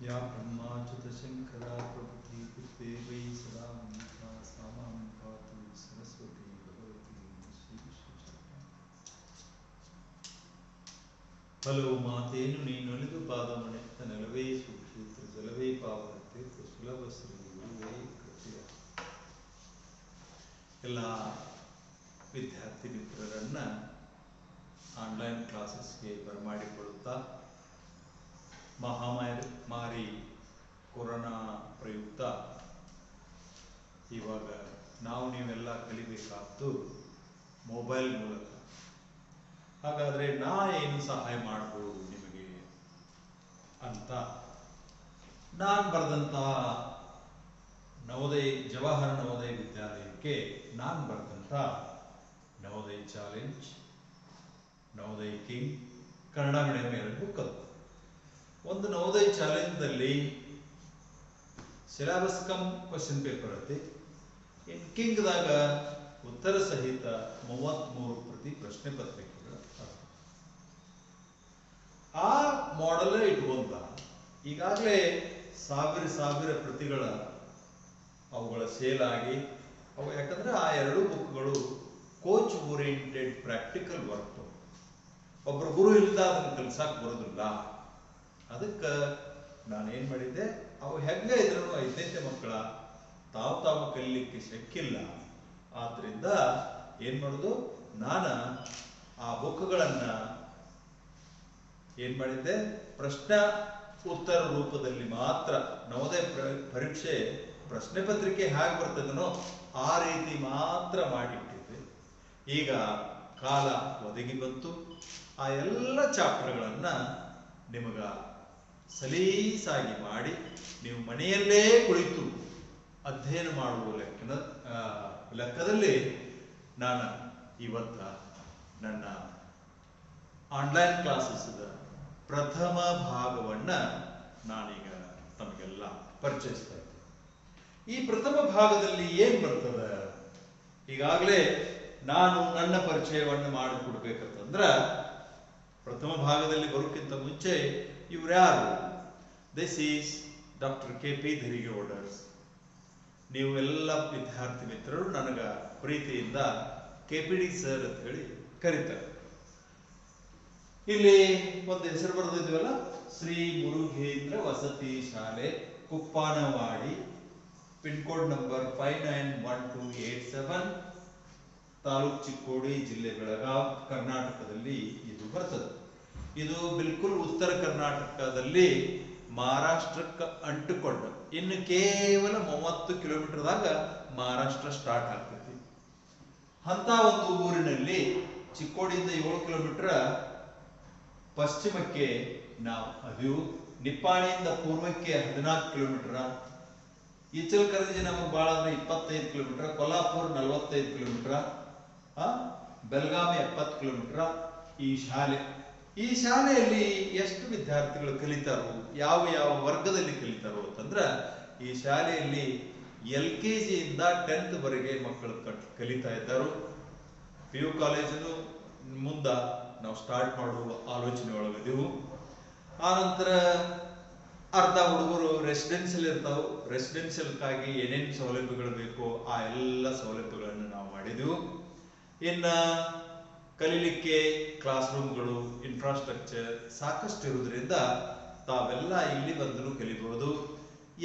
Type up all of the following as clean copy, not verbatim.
या ब्रह्माच्युतशङ्करा प्रभृति पुत्रे वै सदा मन्त्रा सा मां पातु सरस्वती भगवती श्री विश्वेश्वರ. ಹಲವು ಮಾತೇನು ನೀನೊಲಿದು ಪಾದಮನೆತ್ತ ನೆಲವೇ ಸುಕ್ಷೇತ್ರ ಜಲವೇ ಪಾವನತೆ ಸುಲಭ ಶ್ರೀ ಗುರುವೇ ಕೃಪೆಯ. ಎಲ್ಲ ವಿದ್ಯಾರ್ಥಿ ಮಿತ್ರರನ್ನ ಆನ್ಲೈನ್ ಕ್ಲಾಸಸ್ಗೆ ಬರಮಾಡಿಕೊಳ್ಳುತ್ತಾ ಮಹಾಮಾರಿ ಕೊರೋನಾ ಪ್ರಯುಕ್ತ ಇವಾಗ ನಾವು ನೀವೆಲ್ಲ ಕಲಿಬೇಕಾದ್ದು ಮೊಬೈಲ್ ಮೂಲಕ. ಹಾಗಾದರೆ ನಾ ಏನು ಸಹಾಯ ಮಾಡ್ಬೋದು ನಿಮಗೆ ಅಂತ ನಾನು ಬರೆದಂಥ ನವೋದಯ ಜವಾಹರ್ ನವೋದಯ ವಿದ್ಯಾಲಯಕ್ಕೆ ನಾನು ಬರೆದಂಥ Navodaya challenge, Navodaya king Kannada medium ಎರಡು ಬುಕ್ ಅದು. ಒಂದು ನವೋದಯ ಚಾಲೆಂಜ್ನಲ್ಲಿ ಸಿಲೆಬಸ್ ಕಮ್ ಕ್ವಶನ್ ಪೇಪರ್ ಐತಿ. ಇನ್ ಕಿಂಗ್ದಾಗ ಉತ್ತರ ಸಹಿತ 33 ಪ್ರತಿ ಪ್ರಶ್ನೆ ಪತ್ರಿಕೆಗಳು. ಆ ಮಾಡೆಲ್ ಇಟ್ಕೊಂಡ ಈಗಾಗಲೇ ಸಾವಿರ ಪ್ರತಿಗಳ ಅವುಗಳ ಸೇಲ್ ಆಗಿ ಅವು, ಯಾಕಂದ್ರೆ ಆ ಎರಡು ಬುಕ್ಗಳು ಕೋಚ್ ಓರಿಯೆಂಟೆಡ್ ಪ್ರಾಕ್ಟಿಕಲ್ ವರ್ಕ್. ಒಬ್ಬರು ಗುರು ಇಲ್ಲದ ಅದನ್ನು ಕಲಿಸಕ್ಕೆ ಬರೋದಿಲ್ಲ. ಅದಕ್ಕೆ ನಾನೇನು ಮಾಡಿದ್ದೆ, ಅವು ಹೆಂಗೆ ಇದ್ರೂ 5ನೇ ಮಕ್ಕಳ ತಾವು ಕಲಿಲಿಕ್ಕೆ ಶಕ್ಕಿಲ್ಲ. ಆದ್ದರಿಂದ ಏನು ಮಾಡೋದು, ನಾನು ಆ ಬುಕ್ಗಳನ್ನು ಏನು ಮಾಡಿದ್ದೆ, ಪ್ರಶ್ನೆ ಉತ್ತರ ರೂಪದಲ್ಲಿ ಮಾತ್ರ, ನವೋದಯ ಪರೀಕ್ಷೆ ಪ್ರಶ್ನೆ ಪತ್ರಿಕೆ ಹೇಗೆ ಬರ್ತದನೋ ಆ ರೀತಿ ಮಾತ್ರ ಮಾಡಿಟ್ಟಿದ್ದೆ. ಈಗ ಕಾಲ ಒದಗಿ ಬಂತು, ಆ ಎಲ್ಲ ಚಾಪ್ಟರ್ಗಳನ್ನು ನಿಮಗ ಸಲೀಸಾಗಿ ಮಾಡಿ ನೀವು ಮನೆಯಲ್ಲೇ ಕುಳಿತು ಅಧ್ಯಯನ ಮಾಡುವ ಲೆಕ್ಕದಲ್ಲಿ ನಾನು ಇವತ್ತ ನನ್ನ ಆನ್ಲೈನ್ ಕ್ಲಾಸಸ್ದ ಪ್ರಥಮ ಭಾಗವನ್ನು ನಾನೀಗ ತಮಗೆಲ್ಲ ಪರಿಚಯಿಸ್ತಾ ಇದ್ದೆ. ಈ ಪ್ರಥಮ ಭಾಗದಲ್ಲಿ ಏನು ಬರ್ತದೆ, ಈಗಾಗಲೇ ನಾನು ನನ್ನ ಪರಿಚಯವನ್ನು ಮಾಡಿಕೊಡ್ಬೇಕಂತಂದ್ರೆ ಪ್ರಥಮ ಭಾಗದಲ್ಲಿ ಬರೋಕ್ಕಿಂತ ಮುಂಚೆ ಇವ್ರ್ಯಾರು, ದಿಸ್ ಈಸ್ ಡಾಕ್ಟರ್ KP ಧರಿಗೌಡರ್ಸ್. ನೀವು ಎಲ್ಲ ವಿದ್ಯಾರ್ಥಿ ಮಿತ್ರರು ನನಗೆ ಪ್ರೀತಿಯಿಂದ KPD ಸರ್ ಅಂತ ಹೇಳಿ ಕರೀತಾರೆ. ಇಲ್ಲಿ ಒಂದು ಹೆಸರು ಬರೆದಿದ್ವಲ್ಲ, ಶ್ರೀ ಮುರುಘೇಂದ್ರ ವಸತಿ ಶಾಲೆ, Kuppanawadi, pin code number 591287, taluk Chikkodi, ಜಿಲ್ಲೆ ಬೆಳಗಾವಿ, ಕರ್ನಾಟಕದಲ್ಲಿ ಇದು ಬರ್ತದೆ. ಇದು ಬಿಲ್ಕುಲ್ ಉತ್ತರ ಕರ್ನಾಟಕದಲ್ಲಿ ಮಹಾರಾಷ್ಟ್ರಕ್ಕೆ ಅಂಟುಕೊಂಡು ಇನ್ನು ಕೇವಲ 30 ಕಿಲೋಮೀಟರ್ದಾಗ ಮಹಾರಾಷ್ಟ್ರ ಸ್ಟಾರ್ಟ್ ಆಗ್ತೈತಿ. ಅಂತ ಒಂದು ಊರಿನಲ್ಲಿ ಚಿಕ್ಕೋಡಿಯಿಂದ 7 ಕಿಲೋಮೀಟರ್ ಪಶ್ಚಿಮಕ್ಕೆ ನಾವು ಅದೀವು. ನಿಪ್ಪಾಣಿಯಿಂದ ಪೂರ್ವಕ್ಕೆ 14 ಕಿಲೋಮೀಟರ್, ಇಚಲಕರಂಜಿ ನಮಗೆ ಭಾಳ ಅಂದ್ರೆ 25 kilometre, Kolhapur 45 kilometre, Belagavi 70 kilometre. ಈ ಶಾಲೆಯಲ್ಲಿ ಎಷ್ಟು ವಿದ್ಯಾರ್ಥಿಗಳು ಕಲಿತಾರೋ, ಯಾವ ವರ್ಗದಲ್ಲಿ ಕಲಿತಾರೋ ಅಂತಂದ್ರೆ, ಈ ಶಾಲೆಯಲ್ಲಿ LKG ಇಂದ 10th ವರೆಗೆ ಮಕ್ಕಳು ಕಲಿತಾ ಇದ್ದಾರೋ. PU ಕಾಲೇಜನ್ನು ಮುಂದೆ ನಾವು ಸ್ಟಾರ್ಟ್ ಮಾಡುವ ಆಲೋಚನೆ ಒಳಗಿದೆವು. ಆನಂತರ ಅರ್ಧ ಹುಡುಗರು ರೆಸಿಡೆನ್ಷಿಯಲ್ ಇರ್ತಾವೆ. ರೆಸಿಡೆನ್ಷಿಯಲ್ಗಾಗಿ ಏನೇನು ಸೌಲಭ್ಯಗಳು ಬೇಕೋ ಆ ಎಲ್ಲ ಸೌಲಭ್ಯಗಳನ್ನು ನಾವು ಮಾಡಿದೆವು. ಇನ್ನು ಕಲೀಲಿಕ್ಕೆ ಕ್ಲಾಸ್ ರೂಮ್ಗಳು, ಇನ್ಫ್ರಾಸ್ಟ್ರಕ್ಚರ್ ಸಾಕಷ್ಟು ಇರುವುದರಿಂದ ತಾವೆಲ್ಲ ಇಲ್ಲಿ ಬಂದರೂ ಕಲಿಬಹುದು.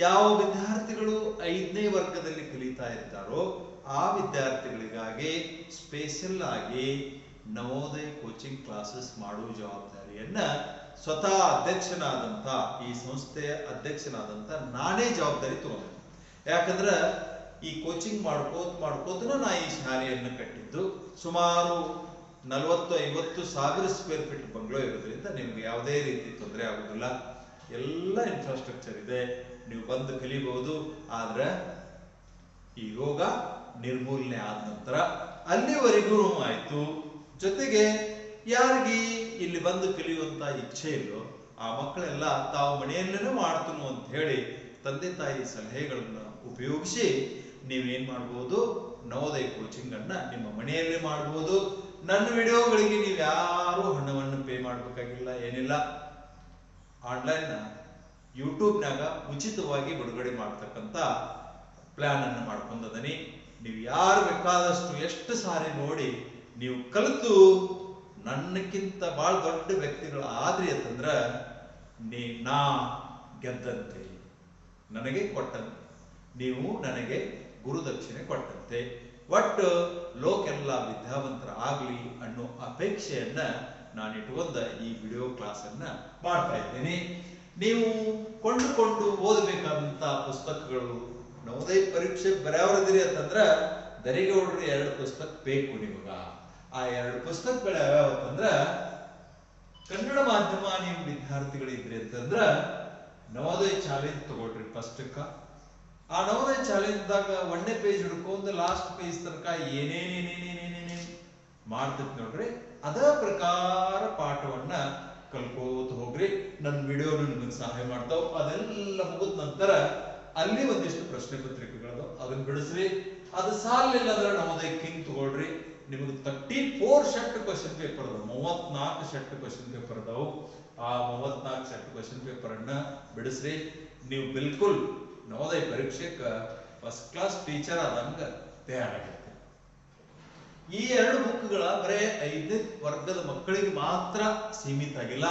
ಯಾವ ವಿದ್ಯಾರ್ಥಿಗಳು 5ನೇ ವರ್ಗದಲ್ಲಿ ಕಲಿತಾ ಇದ್ದಾರೋ ಆ ವಿದ್ಯಾರ್ಥಿಗಳಿಗಾಗಿ ಸ್ಪೆಷಲ್ ಆಗಿ ನವೋದಯ ಕೋಚಿಂಗ್ ಕ್ಲಾಸಸ್ ಮಾಡುವ ಜವಾಬ್ದಾರಿಯನ್ನ ಸ್ವತಃ ಅಧ್ಯಕ್ಷನಾದಂಥ, ಈ ಸಂಸ್ಥೆಯ ಅಧ್ಯಕ್ಷನಾದಂಥ ನಾನೇ ಜವಾಬ್ದಾರಿ ತಗೊಂಡೆ. ಯಾಕಂದ್ರೆ ಈ ಕೋಚಿಂಗ್ ಮಾಡ್ಕೋತನ ನಾ ಈ ಶಾಲೆಯನ್ನು ಕಟ್ಟಿದ್ದು. ಸುಮಾರು 40-50 ಸಾವಿರ ಸ್ಕ್ವೇರ್ ಫೀಟ್ ಬಂಗ್ಲೋ ಇರೋದ್ರಿಂದ ನಿಮ್ಗೆ ಯಾವುದೇ ರೀತಿ ತೊಂದರೆ ಆಗೋದಿಲ್ಲ. ಎಲ್ಲ ಇನ್ಫ್ರಾಸ್ಟ್ರಕ್ಚರ್ ಇದೆ, ನೀವು ಬಂದು ಕಲಿಬಹುದು. ಆದ್ರೆ ಈ ರೋಗ ನಿರ್ಮೂಲನೆ ಆದ ನಂತರ ಅಲ್ಲಿವರೆಗೂ ಆಯ್ತು. ಜೊತೆಗೆ ಯಾರಿಗೆ ಇಲ್ಲಿ ಬಂದು ಕಲಿಯುವಂತ ಇಚ್ಛೆ ಇಲ್ಲೋ ಆ ಮಕ್ಕಳೆಲ್ಲ ತಾವು ಮನೆಯಲ್ಲೇನೂ ಮಾಡ್ತನು ಅಂತ ಹೇಳಿ ತಂದೆ ತಾಯಿ ಸಲಹೆಗಳನ್ನು ಉಪಯೋಗಿಸಿ ನೀವೇನ್ ಮಾಡ್ಬೋದು, ನವೋದಯ ಕೋಚಿಂಗ್ ಅನ್ನ ನಿಮ್ಮ ಮನೆಯಲ್ಲೇ ಮಾಡ್ಬೋದು. ನನ್ನ ವಿಡಿಯೋಗಳಿಗೆ ನೀವು ಯಾರು ಹಣವನ್ನು ಪೇ ಮಾಡಬೇಕಾಗಿಲ್ಲ, ಏನಿಲ್ಲ. ಆನ್ಲೈನ್ ಯೂಟ್ಯೂಬ್ನಾಗ ಉಚಿತವಾಗಿ ಬಿಡುಗಡೆ ಮಾಡ್ತಕ್ಕಂಥ ಪ್ಲಾನ್ ಅನ್ನು ಮಾಡ್ಕೊಂಡದನಿ. ನೀವು ಯಾರು ಬೇಕಾದಷ್ಟು ಎಷ್ಟು ಸಾರಿ ನೋಡಿ ನೀವು ಕಲಿತು ನನ್ನಕ್ಕಿಂತ ಬಹಳ ದೊಡ್ಡ ವ್ಯಕ್ತಿಗಳು ಆದ್ರಿ ಅಂತಂದ್ರ ನಾ ಗೆದ್ದಂತೆ, ನನಗೆ ಕೊಟ್ಟಂತೆ, ನೀವು ನನಗೆ ಗುರುದಕ್ಷಿಣೆ ಕೊಟ್ಟಂತೆ. ಒಟ್ಟು ಲೋಕೆಲ್ಲ ವಿದ್ಯಾವಂತರ ಆಗ್ಲಿ ಅನ್ನೋ ಅಪೇಕ್ಷೆಯನ್ನ ನಾನು ಇಟ್ಕೊಂಡ ಈ ವಿಡಿಯೋ ಕ್ಲಾಸ್ ಅನ್ನ ಮಾಡ್ತಾ ಇದ್ದೇನೆ. ನೀವು ಕೊಂಡುಕೊಂಡು ಓದಬೇಕಾದಂತ ಪುಸ್ತಕಗಳು, ನವೋದಯ ಪರೀಕ್ಷೆ ಬರೆಯವರದಿರಿ ಅಂತಂದ್ರ ದರಿಗೌಡರು 2 ಪುಸ್ತಕ ಬೇಕು ನಿಮಗ. ಆ 2 ಪುಸ್ತಕಗಳು ಯಾವ್ಯಾವ ಅಂತಂದ್ರ, ಕನ್ನಡ ಮಾಧ್ಯಮ ನೀವು ವಿದ್ಯಾರ್ಥಿಗಳಿದ್ರಿ ಅಂತಂದ್ರ ನವೋದಯ ಚಾಲೆಂಜ್ ತಗೊಳ್ರಿ ಫಸ್ಟಕ್ಕ. ಆ ನವೋದಯ ಚಾಲೆಂಜ್ದಾಗ 1ನೇ ಪೇಜ್ ಹಿಡ್ಕೊಂಡು ಲಾಸ್ಟ್ ಪೇಜ್ ತನಕ ಏನೇನೇನೇನೇನೇನೇನೇ ಮಾಡ್ತೈತಿ ನೋಡ್ರಿ, ಅದ ಪ್ರಕಾರ ಪಾಠವನ್ನ ಕಲ್ಕೋತ ಹೋಗ್ರಿ. ನನ್ನ ವಿಡಿಯೋ ನಿಮ್ಗೆ ಸಹಾಯ ಮಾಡ್ತಾವ. ಅದೆಲ್ಲ ಮುಗಿದ ನಂತರ ಅಲ್ಲಿ ಒಂದಿಷ್ಟು ಪ್ರಶ್ನೆ ಪತ್ರಿಕೆಗಳದು, ಅದನ್ನ ಬಿಡಿಸ್ರಿ. ಅದು ಸಾಲಿಲ್ಲ ಅಂದ್ರೆ ನವೋದಯ ಕಿಂಗ್ ತಗೊಳ್ರಿ. ನಿಮಗೆ 34 ಸೆಟ್ ಕ್ವಶನ್ ಪೇಪರ್ ಅದಾವ, 34 ಸೆಟ್ ಕ್ವಶನ್ ಪೇಪರ್ ಅದಾವು. ಆ 34 ಸೆಟ್ ಕ್ವಶನ್ ಪೇಪರ್ ಅನ್ನ ಬಿಡಿಸ್ರಿ. ನೀವು ಬಿಲ್ಕುಲ್ ನವೋದಯ ಪರೀಕ್ಷೆಕ ಫಸ್ಟ್ ಕ್ಲಾಸ್ ಟೀಚರ್ ಆದಂಗ ತಯಾರಾಗಿರುತ್ತೆ. ಈ 2 ಬುಕ್ಗಳ ಬರೇ 5ನೇ ವರ್ಗದ ಮಕ್ಕಳಿಗೆ ಮಾತ್ರ ಸೀಮಿತ ಆಗಿಲ್ಲ.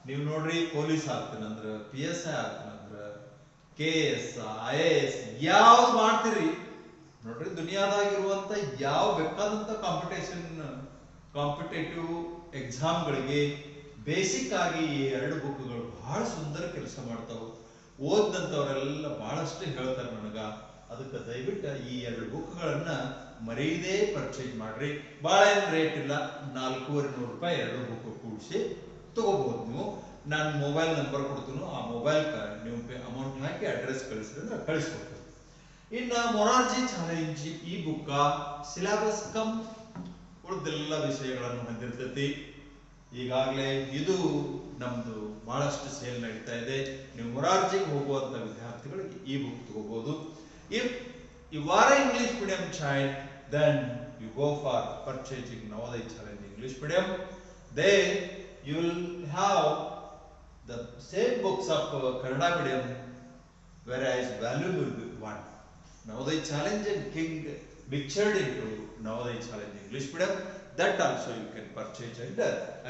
ನೀವು ನೋಡ್ರಿ, ಪೊಲೀಸ್ ಆಗ್ತೀನಂದ್ರ, PSI ಆಗ್ತೀನಂದ್ರ, KS, IAS ಯಾವ್ದು ಮಾಡ್ತೀರಿ ನೋಡ್ರಿ, ದುನಿಯಾದಾಗಿರುವಂತ ಯಾವ ಬೇಕಾದಂತ ಕಾಂಪಿಟೇಟಿವ್ ಎಕ್ಸಾಮ್ಗಳಿಗೆ ಬೇಸಿಕ್ ಆಗಿ ಈ 2 ಬುಕ್ಗಳು ಬಹಳ ಸುಂದರ ಕೆಲಸ ಮಾಡ್ತಾವ. ಓದ್ನಂತವರೆಲ್ಲ ಬಹಳಷ್ಟು ಹೇಳ್ತಾರೆ ನನಗ. ಅದಕ್ಕೆ ದಯವಿಟ್ಟು ಈ 2 ಬುಕ್ಗಳನ್ನ ಮರೀದೇ ಪರ್ಚೇಸ್ ಮಾಡ್ರಿ. ಬಹಳ ಏನ್ ರೇಟ್ ಇಲ್ಲ, 4,500 ರೂಪಾಯಿ 2 ಬುಕ್ ಕೂಡಿಸಿ ತಗೋಬಹುದು. ನೀವು ನಾನು ಮೊಬೈಲ್ ನಂಬರ್ ಕೊಡ್ತೀನಿ, ಆ ಮೊಬೈಲ್ ನೀವು ಅಮೌಂಟ್ ಹಾಕಿ ಅಡ್ರೆಸ್ ಕಳಿಸ್ರಿ ಅಂದ್ರೆ ಕಳಿಸ್ಕೊಡ್ತೀನಿ. ಇನ್ನ ಮೊರಾರ್ಜಿ ಚಾಲೆಂಜ್ ಈ ಬುಕ್ಕ ಸಿಲೆಬಸ್ ಕಮ್ ಉಳಿದೆಲ್ಲ ವಿಷಯಗಳನ್ನು ಹೊಂದಿರ್ತೈತಿ. ಈಗಾಗಲೇ ಇದು ನಮ್ದು ಬಹಳಷ್ಟು ಸೇಲ್ ನಡೀತಾ ಇದೆ. ನೀವು ಮೊರಾರ್ಜಿಗೆ ಹೋಗುವಂತ ವಿದ್ಯಾರ್ಥಿಗಳಿಗೆ ಈ ಬುಕ್ ತಗೋಬಹುದು. If you are English medium child, then you go for purchasing Navodaya Challenge English Medium. Then you will have the same books of Kannada medium, whereas value will be one. Navodaya Challenge and King mixed into Navodaya Challenge English Medium. That also you can purchase and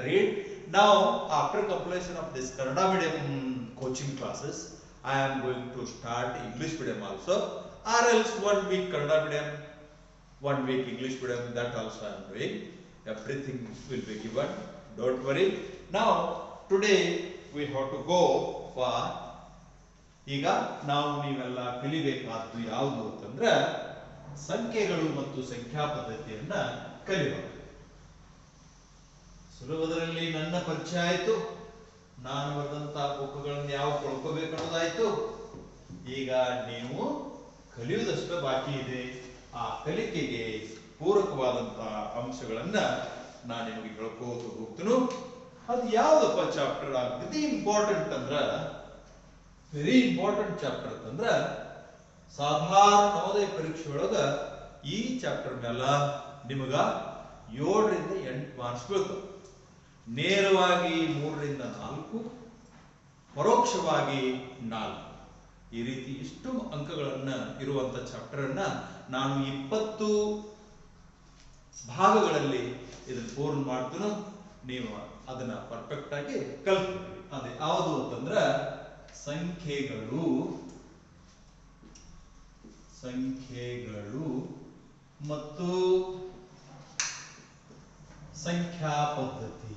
read. Now, after completion of this Kannada medium coaching classes, I am going to start English medium also, or else 1 week Kannada medium, 1 week English medium. That also I am doing. Everything will be given. Don't worry. Now, today we have to go for. ಈಗ ನಾವು ನೀವೆಲ್ಲ ಕಲಿಬೇಕಾದ್ದು ಯಾವುದು ಅಂತಂದ್ರೆ ಸಂಖ್ಯೆಗಳು ಮತ್ತು ಸಂಖ್ಯಾ ಪದ್ಧತಿಯನ್ನ ಕಲಿಯೋಣ. ಸುಲಭದಲ್ಲಿ ನನ್ನ ಪರಿಚಯ ಆಯ್ತು, ನಾನು ಬರೆದಂತ ಬುಕ್ಗಳನ್ನು ಯಾವ ಕೊಳ್ಕೋಬೇಕು ಅನ್ನೋದಾಯ್ತು. ಈಗ ನೀವು ಕಲಿಯುವುದಷ್ಟು ಬಾಕಿ ಇದೆ. ಆ ಕಲಿಕೆಗೆ ಪೂರಕವಾದಂತ ಅಂಶಗಳನ್ನ ನಾನು ನಿಮಗೆ ಹೇಳ್ಕೋತ ಹೋಗ್ತೀನಿ. ಅದು ಯಾವ್ದಪ್ಪ ಚಾಪ್ಟರ್ ಆಗ್ತದೆ ಇಂಪಾರ್ಟೆಂಟ್ ಅಂದ್ರ, ವೆರಿ ಇಂಪಾರ್ಟೆಂಟ್ ಚಾಪ್ಟರ್ ಅಂತಂದ್ರ ಸಾಧಾರಣ ನವೋದಯ ಪರೀಕ್ಷೆ ಒಳಗ ಈ ಚಾಪ್ಟರ್ ಮೇಲೆ ನಿಮಗ 7 ರಿಂದ 8 ಮಾರ್ಕ್ಸ್ ಬೀಳ್ತಾವ. ನೇರವಾಗಿ 3 ರಿಂದ 4, ಪರೋಕ್ಷವಾಗಿ 4, ಈ ರೀತಿ ಇಷ್ಟು ಅಂಕಗಳನ್ನ ಇರುವಂತ ಚಾಪ್ಟರ್ ಅನ್ನ ನಾನು 20 ಭಾಗಗಳಲ್ಲಿ ಇದನ್ನ ಪೂರ್ಣ ಮಾಡ್ತೀನಿ. ನೀವು ಅದನ್ನ ಪರ್ಫೆಕ್ಟ್ ಆಗಿ ಕಲ್ತ್ಕೊಳ್ಳಿ. ಅದೇ ಯಾವುದು ಅಂತಂದ್ರ ಸಂಖ್ಯೆಗಳು ಮತ್ತು ಸಂಖ್ಯಾ ಪದ್ಧತಿ.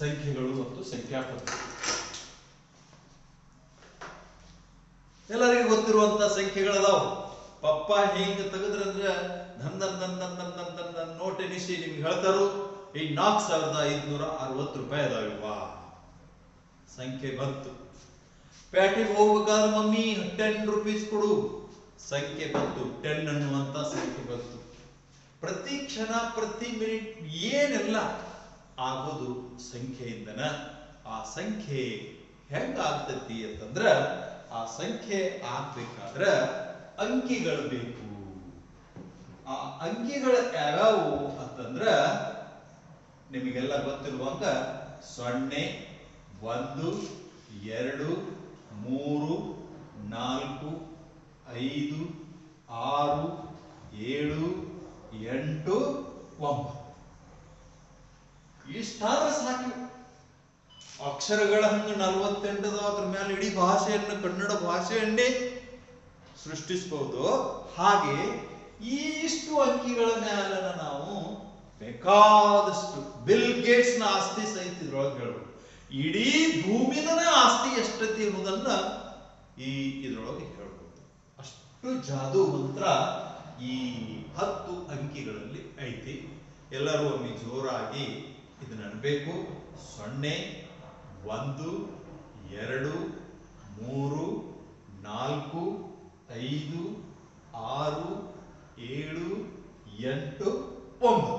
ಸಂಖ್ಯೆಗಳು ಮತ್ತು ಸಂಖ್ಯಾ ಪದ್ಧತಿ ಎಲ್ಲರಿಗೂ ಗೊತ್ತಿರುವಂತ ಸಂಖ್ಯೆಗಳದಾವ. ಪಪ್ಪ ಹಿಂಗ ತೆಗೆದ್ರಂದ್ರ ನೋಟ್ ಎನಿಸಿ ನಿಮ್ಗೆ ಹೇಳ್ತಾರು, ಈ 4,560 ರೂಪಾಯಿ ಅದಾವ ಸಂಖ್ಯೆ ಬಂತು. ಪ್ಯಾಟಿಗೆ ಹೋಗ್ಬೇಕಾದ್ರೆ ಮಮ್ಮಿ 10 ರೂಪೀಸ್ ಕೊಡು, ಸಂಖ್ಯೆ ಬಂತು, 10 ಅನ್ನುವಂತ ಸಂಖ್ಯೆ ಬಂತು. ಪ್ರತಿ ಕ್ಷಣ ಪ್ರತಿ ಮಿನಿಟ್ ಏನೆಲ್ಲ ಆಗೋದು ಸಂಖ್ಯೆಯಿಂದನ. ಆ ಸಂಖ್ಯೆ ಹೆಂಗ ಆಗ್ತತಿ ಅಂತಂದ್ರ, ಆ ಸಂಖ್ಯೆ ಆಗ್ಬೇಕಾದ್ರ ಅಂಕಿಗಳು ಬೇಕು. ಆ ಅಂಕಿಗಳು ಯಾವ್ಯಾವು ಅಂತಂದ್ರ ನಿಮಗೆಲ್ಲ ಗೊತ್ತಿರುವಂಗ 0 1 2 3 4 5 6 7 8 9 ಇಷ್ಟಾದ್ರೆ ಸಾಕು. ಅಕ್ಷರಗಳ ಹಂಗ 48 ಅದ್ರ ಮೇಲೆ ಇಡೀ ಭಾಷೆಯನ್ನು ಕನ್ನಡ ಭಾಷೆಯನ್ನೇ ಸೃಷ್ಟಿಸಬಹುದು. ಹಾಗೆ ಇಷ್ಟು ಅಂಕಿಗಳ ಮೇಲೆ ನಾವು ಬೇಕಾದಷ್ಟು ಬಿಲ್ ಗೇಟ್ಸ್ ನ ಆಸ್ತಿ ಸಹಿತ ಇದ್ರೊಳಗೆ ಹೇಳ್ಬೋದು. ಇಡೀ ಭೂಮಿನ ಆಸ್ತಿ ಎಷ್ಟೈತಿ ಅನ್ನೋದನ್ನ ಇದ್ರೊಳಗೆ ಹೇಳ್ಬೋದು. ಅಷ್ಟು ಜಾದೂ ಮಂತ್ರ ಈ 10 ಅಂಕಿಗಳಲ್ಲಿ ಐತಿ. ಎಲ್ಲರೂ ಒಮ್ಮೆ ಜೋರಾಗಿ ಇದನ್ನ ಅನ್ಬೇಕು. 0 1 2 3 4 5 6 7 8 9.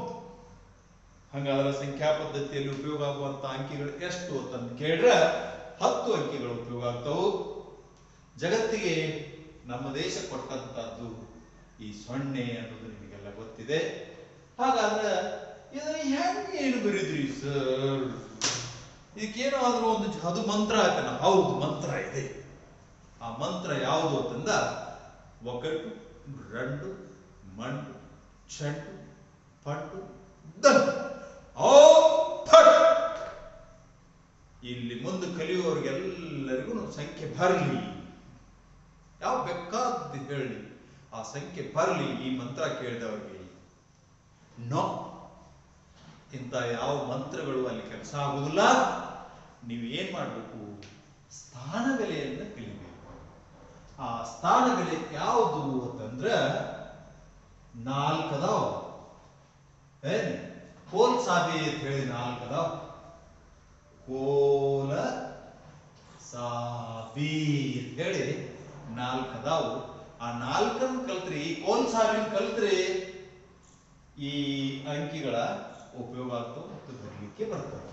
ಹಂಗಾದ್ರೆ ಸಂಖ್ಯಾ ಪದ್ಧತಿಯಲ್ಲಿ ಉಪಯೋಗ ಆಗುವಂತ ಅಂಕಿಗಳು ಎಷ್ಟು ಅಂತ ಕೇಳಿದ್ರೆ 10 ಅಂಕಿಗಳು ಉಪಯೋಗ ಆಗ್ತಾವು. ಜಗತ್ತಿಗೆ ನಮ್ಮ ದೇಶ ಕೊಟ್ಟಂತದ್ದು ಈ 0 ಅನ್ನೋದು ನಿಮಗೆಲ್ಲ ಗೊತ್ತಿದೆ. ಹಾಗಾದ್ರೆ ಇದನ್ನ ಹೆಂಗೆ ಏನು ಬರೀದ್ರಿ ಸರ್? ಇದಕ್ಕೇನೋ ಆದ್ರೂ ಒಂದು ಜಾದು ಮಂತ್ರ ಆಯ್ತಲ್ಲ? ಹೌದು, ಮಂತ್ರ ಇದೆ. ಆ ಮಂತ್ರ ಯಾವುದು ಅಂತಂದ ಒಗಟು ರಂಡು ಮಂಡು ಚಂಡು ಪಂಡು ದಂಡು. ಇಲ್ಲಿ ಮುಂದೆ ಕಲಿಯುವವರಿಗೆಲ್ಲರಿಗೂ ಸಂಖ್ಯೆ ಬರಲಿ, ಯಾವ ಬೇಕಾದ್ದು ಹೇಳಿ, ಆ ಸಂಖ್ಯೆ ಬರಲಿ ಈ ಮಂತ್ರ ಕೇಳಿದವರಿಗೆ. ನೋ, ಇಂಥ ಯಾವ ಮಂತ್ರಗಳು ಅಲ್ಲಿ ಕೆಲಸ ಆಗುವುದಿಲ್ಲ. ನೀವು ಏನ್ ಮಾಡ್ಬೇಕು? ಸ್ಥಾನ ಬೆಲೆಯನ್ನು ಕಲಿಬೇಕು. ಆ ಸ್ಥಾನ ಬೆಲೆ ಯಾವುದು ಅಂತಂದ್ರ 4 ಅದಾವ. ಏನ್ ಕೋಲ್ ಸಾಬಿ ಅಂತ ಹೇಳಿ 4 ಅದಾವ. ಕೋಲ ಸಾಬಿ ಅಂತ ಹೇಳಿ 4 ಅದಾವು. ಆ 4 ಕಲ್ತ್ರಿ, ಕೋಲ್ ಸಾಬಿನ ಕಲ್ತ್ರಿ ಈ ಅಂಕಿಗಳ ಉಪಯೋಗ ಆಗ್ತವೆ ಮತ್ತು ಬರಲಿಕ್ಕೆ ಬರ್ತವೆ.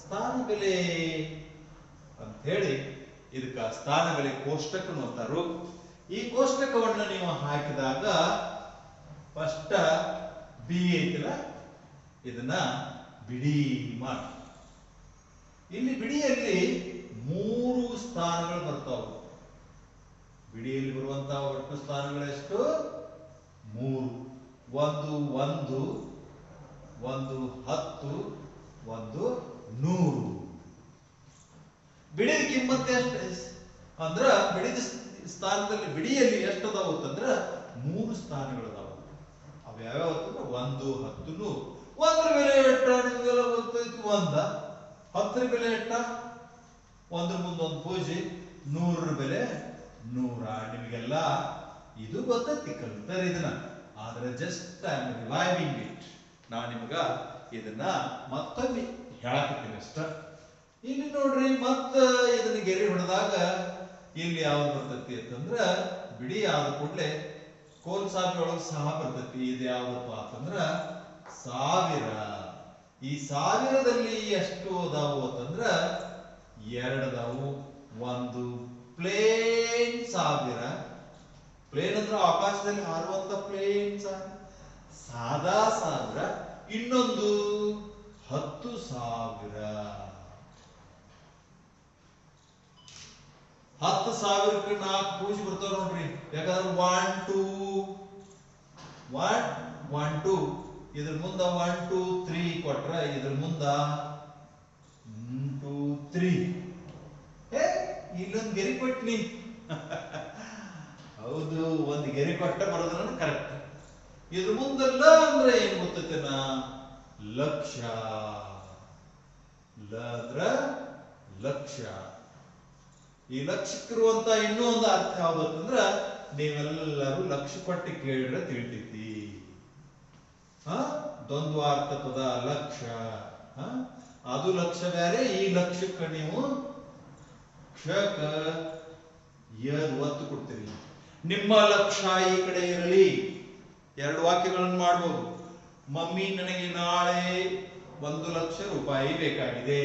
ಸ್ಥಾನ ಬೆಲೆ ಅಂತ ಹೇಳಿ ಇದಕ್ಕ ಸ್ಥಾನ ಬೆಲೆ ಕೋಷ್ಟಕ ಅಂತಾರು. ಈ ಕೋಷ್ಟಕವನ್ನ ನೀವು ಹಾಕಿದಾಗ ಫಸ್ಟ್ ಬಿ ಐತಿಲ್ಲ, ಇದನ್ನ ಬಿಡಿ ಮಾಡಿ. ಇಲ್ಲಿ ಬಿಡಿಯಲ್ಲಿ 3 ಸ್ಥಾನಗಳು ಬರ್ತಾವ. ಬಿಡಿಯಲ್ಲಿ ಬರುವಂತಹ ಒಟ್ಟು ಸ್ಥಾನಗಳೆಷ್ಟು? 3. ಒಂದು 1, ಒಂದು 10, ಒಂದು 100. ಬಿಡಿದ ಕಿಮ್ಮತ್ತೆ ಎಷ್ಟು ಅಂದ್ರ, ಬಿಡಿದ ಸ್ಥಾನದಲ್ಲಿ ಬಿಡಿಯಲ್ಲಿ ಎಷ್ಟು ಅದಾವ ಅಂತಂದ್ರ 3 ಸ್ಥಾನಗಳದಾವ. ಅವು ಯಾವ್ಯಾವ ಅಂತಂದ್ರೆ 1, 10, 100. 1ರ ಬೆಲೆ ಎಟ್ಟ ನಿಮಗೆಲ್ಲ ಗೊತ್ತೈತಿ? 1. 10ರ ಬೆಲೆ ಎಟ್ಟ? 1ರ ಮುಂದೆ ಒಂದು ಪೂಜೆ. 100ರ ಬೆಲೆ 100. ನಿಮಗೆಲ್ಲ ಇದು ಗೊತ್ತೈತಿ, ಕಲ್ತಾರೆ ಇದನ್ನ. ಆದ್ರೆ just I am reviving it. ನಾನು ನಿಮಗ ಇದನ್ನ ಮತ್ತೊಮ್ಮೆ ಹೇಳಕತ್ತೀನಿ ಅಷ್ಟ. ಇಲ್ಲಿ ನೋಡ್ರಿ, ಮತ್ತ ಇದನ್ನ ಗೆರೆ ಹೊಡೆದಾಗ ಇಲ್ಲಿ ಯಾವ್ದು ಬರ್ತೈತಿ ಅಂತಂದ್ರ ಬಿಡಿ ಆದ ಕೂಡಲೇ ಕೋಲ್ ಸಾಬಿ ಒಳಗೆ ಸಹ ಬರ್ತೈತಿ. ಇದು ಯಾವ್ದಪ್ಪ ಅಂತಂದ್ರ 1000. ಈ 1000ದಲ್ಲಿ ಎಷ್ಟು ಅದಾವು ಅಂತಂದ್ರ 2 ಅದಾವು. ಒಂದು ಪ್ಲೇನ್ 1000. ಪ್ಲೇನ್ ಅಂದ್ರೆ ಆಕಾಶದಲ್ಲಿ ಹಾರುವಂತ ಪ್ಲೇನ್ ಸಾದಾ 1000. ಇನ್ನೊಂದು 10,000. 10,000ಕ್ಕೆ 4 ಪೂಜೆ ಬರ್ತಾವ ನೋಡ್ರಿ. ಯಾಕಂದ್ರೆ 1 2 1 1 2 ಇದ್ರ ಮುಂದ 1 2 3 ಕೊಟ್ರ ಇದ್ರ ಮುಂದ 1 2 3. ಇಲ್ಲೊಂದು ಗೆರೆ ಕೊಟ್ನಿ. ಹೌದು, ಒಂದು ಗೆರೆ ಕೊಟ್ಟ ಬರೋದ್ರ ಕರೆಕ್ಟ್. ಇದ್ರ ಮುಂದೆಲ್ಲ ಅಂದ್ರೆ ಏನ್ ಗೊತ್ತೈತೆನಾ? ಲಕ್ಷ. ಲ ಅಂದ್ರ ಲಕ್ಷ. ಈ ಲಕ್ಷಕ್ಕಿರುವಂತ ಇನ್ನೂ ಒಂದು ಅರ್ಥ ಯಾವ್ದಂದ್ರ, ನೀವೆಲ್ಲರೂ ಲಕ್ಷ ಕೊಟ್ಟು ಕೇಳಿದ್ರೆ ತಿಳಿತೈತಿ. ದ್ವಂದ್ವಾರ್ಥ ಪದ ಲಕ್ಷ. ಅದು ಲಕ್ಷ ಬೇರೆ. ಈ ಲಕ್ಷಕ್ಕೆ ನೀವು ಕ್ಷಕ ಒತ್ತು ಕೊಡ್ತೀರಿ. ನಿಮ್ಮ ಲಕ್ಷ್ಯ ಈ ಕಡೆ ಇರಲಿ. 2 ವಾಕ್ಯಗಳನ್ನು ಮಾಡಬಹುದು. ಮಮ್ಮಿ, ನನಗೆ ನಾಳೆ 1,00,000 ರೂಪಾಯಿ ಬೇಕಾಗಿದೆ.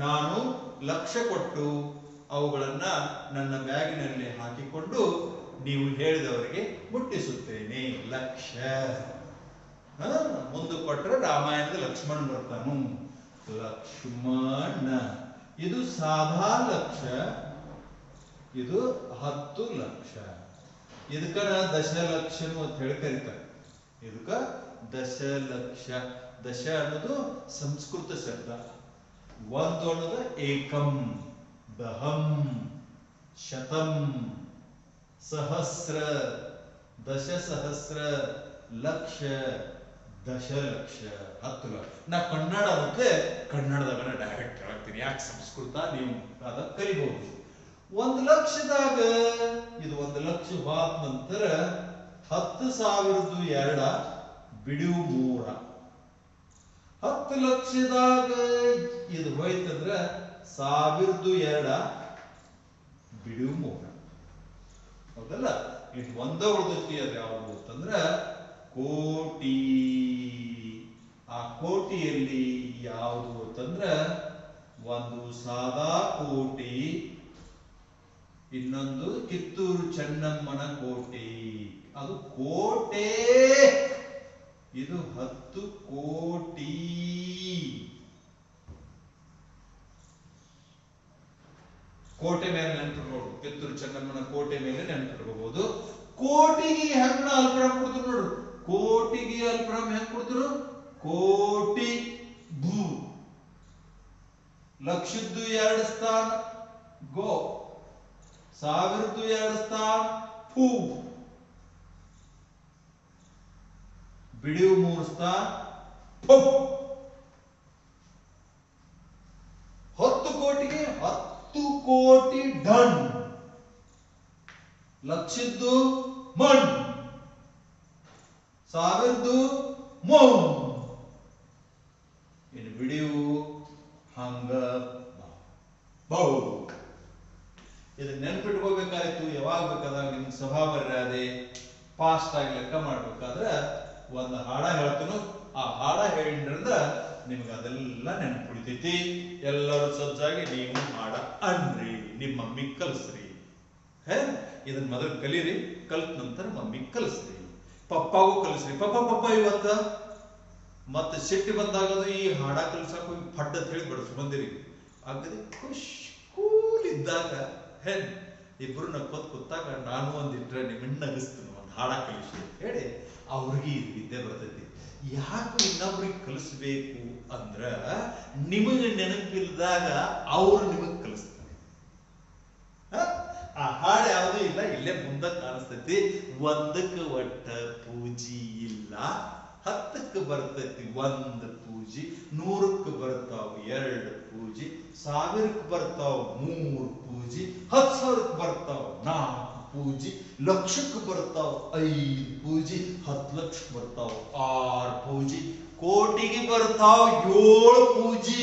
ನಾನು ಲಕ್ಷ ಕೊಟ್ಟು ಅವುಗಳನ್ನ ನನ್ನ ಬ್ಯಾಗಿನಲ್ಲಿ ಹಾಕಿಕೊಂಡು ನೀವು ಹೇಳಿದವರಿಗೆ ಮುಟ್ಟಿಸುತ್ತೇನೆ. ಲಕ್ಷ್ಯ. ಮುಂದೆ ಕೊಟ್ರೆ ರಾಮಾಯಣದ ಲಕ್ಷ್ಮಣ್ ಬರ್ತಾನು. ಲಕ್ಷ್ಮಣ ಇದು ಸಾಧಾ ಲಕ್ಷ, ಇದು 10 ಲಕ್ಷ. ಇದಕ್ಕ ದಶಲಕ್ಷನು ಅಂತ ಹೇಳಿ ಕರೀತಾರೆ. ಇದಕ್ಕ ದಶಲಕ್ಷ. ದಶ ಅನ್ನೋದು ಸಂಸ್ಕೃತ ಶಬ್ದ. ಒಂದು ಅನ್ನೋದು ಏಕಂ, ದಹಂ, ಶತಂ, ಸಹಸ್ರ, ದಶಸಹಸ್ರ, ಲಕ್ಷ, ದಶಲಕ್ಷ, 10 ಲಕ್ಷ. ನಾ ಕನ್ನಡ ಮತ್ತೆ ಕನ್ನಡದಾಗ ಡೈರೆಕ್ಟ್ ಹೇಳ್ತೀನಿ, ಯಾಕೆ ಸಂಸ್ಕೃತ ನೀವು ಅದ ಕಲಿಬಹುದು. 1 ಲಕ್ಷದಾಗ ಇದು 1 ಲಕ್ಷ ಹೋದ ನಂತರ 10,002 ಬಿಡಿಯು 3. 10 ಲಕ್ಷದಾಗ ಇದು ಹೋಯ್ತಂದ್ರ 1,002 ಬಿಡಿಯು 3. ಹೌದಲ್ಲ? ಇದು ಒಂದ ಉಳಿದೈತಿ. ಅದು ಯಾವುದು ಅಂತಂದ್ರ ಕೋಟಿ. ಆ ಕೋಟಿಯಲ್ಲಿ ಯಾವುದು ಅಂತಂದ್ರ ಒಂದು ಸಾದಾ ಕೋಟಿ, ಇನ್ನೊಂದು ಕಿತ್ತೂರು ಚೆನ್ನಮ್ಮನ ಕೋಟಿ. ಅದು ಕೋಟೆ, ಇದು 10 ಕೋಟಿ. ಕೋಟೆ ಮೇಲೆ ನೆನಪಿಟ್ಕೊಂಡು, ಕಿತ್ತೂರು ಚೆನ್ನಮ್ಮನ ಕೋಟೆ ಮೇಲೆ ನೆನಪಿಟ್ಕೋಬಹುದು. ಕೋಟಿಗೆ ಹೆಂಗ ಅಲ್ಪರಾಮ್ ಕೊಡ್ತಾರೆ ನೋಡ್ರಿ. ಕೋಟಿಗೆ ಅಲ್ಪರಾಮ್ ಹೆಂಗ್ ಕೊಡ್ತರು? ಕೋಟಿ ಭೂ. ಲಕ್ಷದ್ದು 2 ಸ್ಥಾನ ಗೋ, 1,000ದ್ದು 2 ಸ್ಥಾನ ಫೂ, ಬಿಡಿಯು 3 ಸ್ಥಾನ ಫೂ. 10 ಕೋಟಿಗೆ 10 ಕೋಟಿ ಡನ್. ಲಕ್ಷದ್ದು ಮಣ್, 1,000ದ್ದು ಮೌನ್. ಇನ್ನು ಬಿಡಿಯು ಹಂಗ ಬೌ. ಇದನ್ನ ನೆನ್ಪಿಟ್ಕೋಬೇಕಾಯ್ತು. ಯಾವಾಗ ಬೇಕಾದಾಗ ನಿಮ್ಗೆ ಸಭಾ ಮರ್ಯಾದೆ ಫಾಸ್ಟ್ ಆಗಿ ಲೆಕ್ಕ ಮಾಡ್ಬೇಕಾದ್ರೆ ಒಂದು ಹಾಡ ಹೇಳ್ತೀನು. ಆ ಹಾಡ ಹೇಳಿದ್ರಿಂದ ನಿಮ್ಗೆ ಅದೆಲ್ಲ ನೆನ್ಪಿಡ್ತೈತಿ. ಎಲ್ಲರೂ ಸಜ್ಜಾಗಿ ನೀವು ಹಾಡ ಅನ್ರಿ, ನಿಮ್ಮ ಮಮ್ಮಿ ಕಲಿಸ್ರಿ. ಇದನ್ನ ಮೊದಲು ಕಲೀರಿ, ಕಲ್ತ ನಂತರ ಮಮ್ಮಿ ಕಲಿಸ್ರಿ, ಪಪ್ಪಾಗೂ ಕಲಿಸ್ರಿ. ಪಪ್ಪ ಇವತ್ತ ಮತ್ತೆ ಸಿಟ್ಟು ಬಂದಾಗದು ಈ ಹಾಡ ಕಲ್ಸಕ್ ಹೋಗಿ ಫಡ್ ಅಂತ ಹೇಳಿ ಬಡಿಸ್ ಬಂದಿರಿ. ಆಗದೆ ಕೂಲ್ ಇದ್ದಾಗ ಇಬ್ರು ನಕ್ಕೋತ್ ಕೂತಾಗ ನಾನು ಒಂದಿಟ್ರೆ ನಿಮ್ಮನ್ನ ನಗಿಸ್ತೀನಿ, ಒಂದು ಹಾಡ ಕಲಿಸಿ ಅಂತ ಹೇಳಿ ಅವ್ರಿಗೆ ವಿದ್ಯೆ ಬರ್ತೈತಿ. ಯಾಕೆ ಇನ್ನೊಬ್ರಿಗೆ ಕಲಿಸ್ಬೇಕು ಅಂದ್ರ ನಿಮಗೆ ನೆನಪಿಲ್ದಾಗ ಅವ್ರು ನಿಮಗ್ ಕಲಿಸ್ತಾರೆ. ಆ ಹಾಡು ಯಾವುದೂ ಇಲ್ಲ, ಇಲ್ಲೇ ಮುಂದೆ ಕಾಣಿಸ್ತೈತಿ. 1ಕ್ಕೆ ಒಟ್ಟ ಪೂಜಿ ಇಲ್ಲ, 10ಕ್ಕೆ ಬರ್ತೈತಿ 1 ಪೂಜಿ, 100ಕ್ಕೆ ಬರ್ತಾವ 2 ಪೂಜಿ, 1000ಕ್ಕೆ ಬರ್ತಾವ 3 ಪೂಜಿ, 10,000ಕ್ಕೆ ಬರ್ತಾವ 4 ಪೂಜಿ, ಲಕ್ಷಕ್ಕೆ ಬರ್ತಾವ 5 ಪೂಜಿ, 10 ಲಕ್ಷಕ್ಕೆ ಬರ್ತಾವ 6 ಪೂಜಿ, ಕೋಟಿಗೆ ಬರ್ತಾವ 7 ಪೂಜಿ,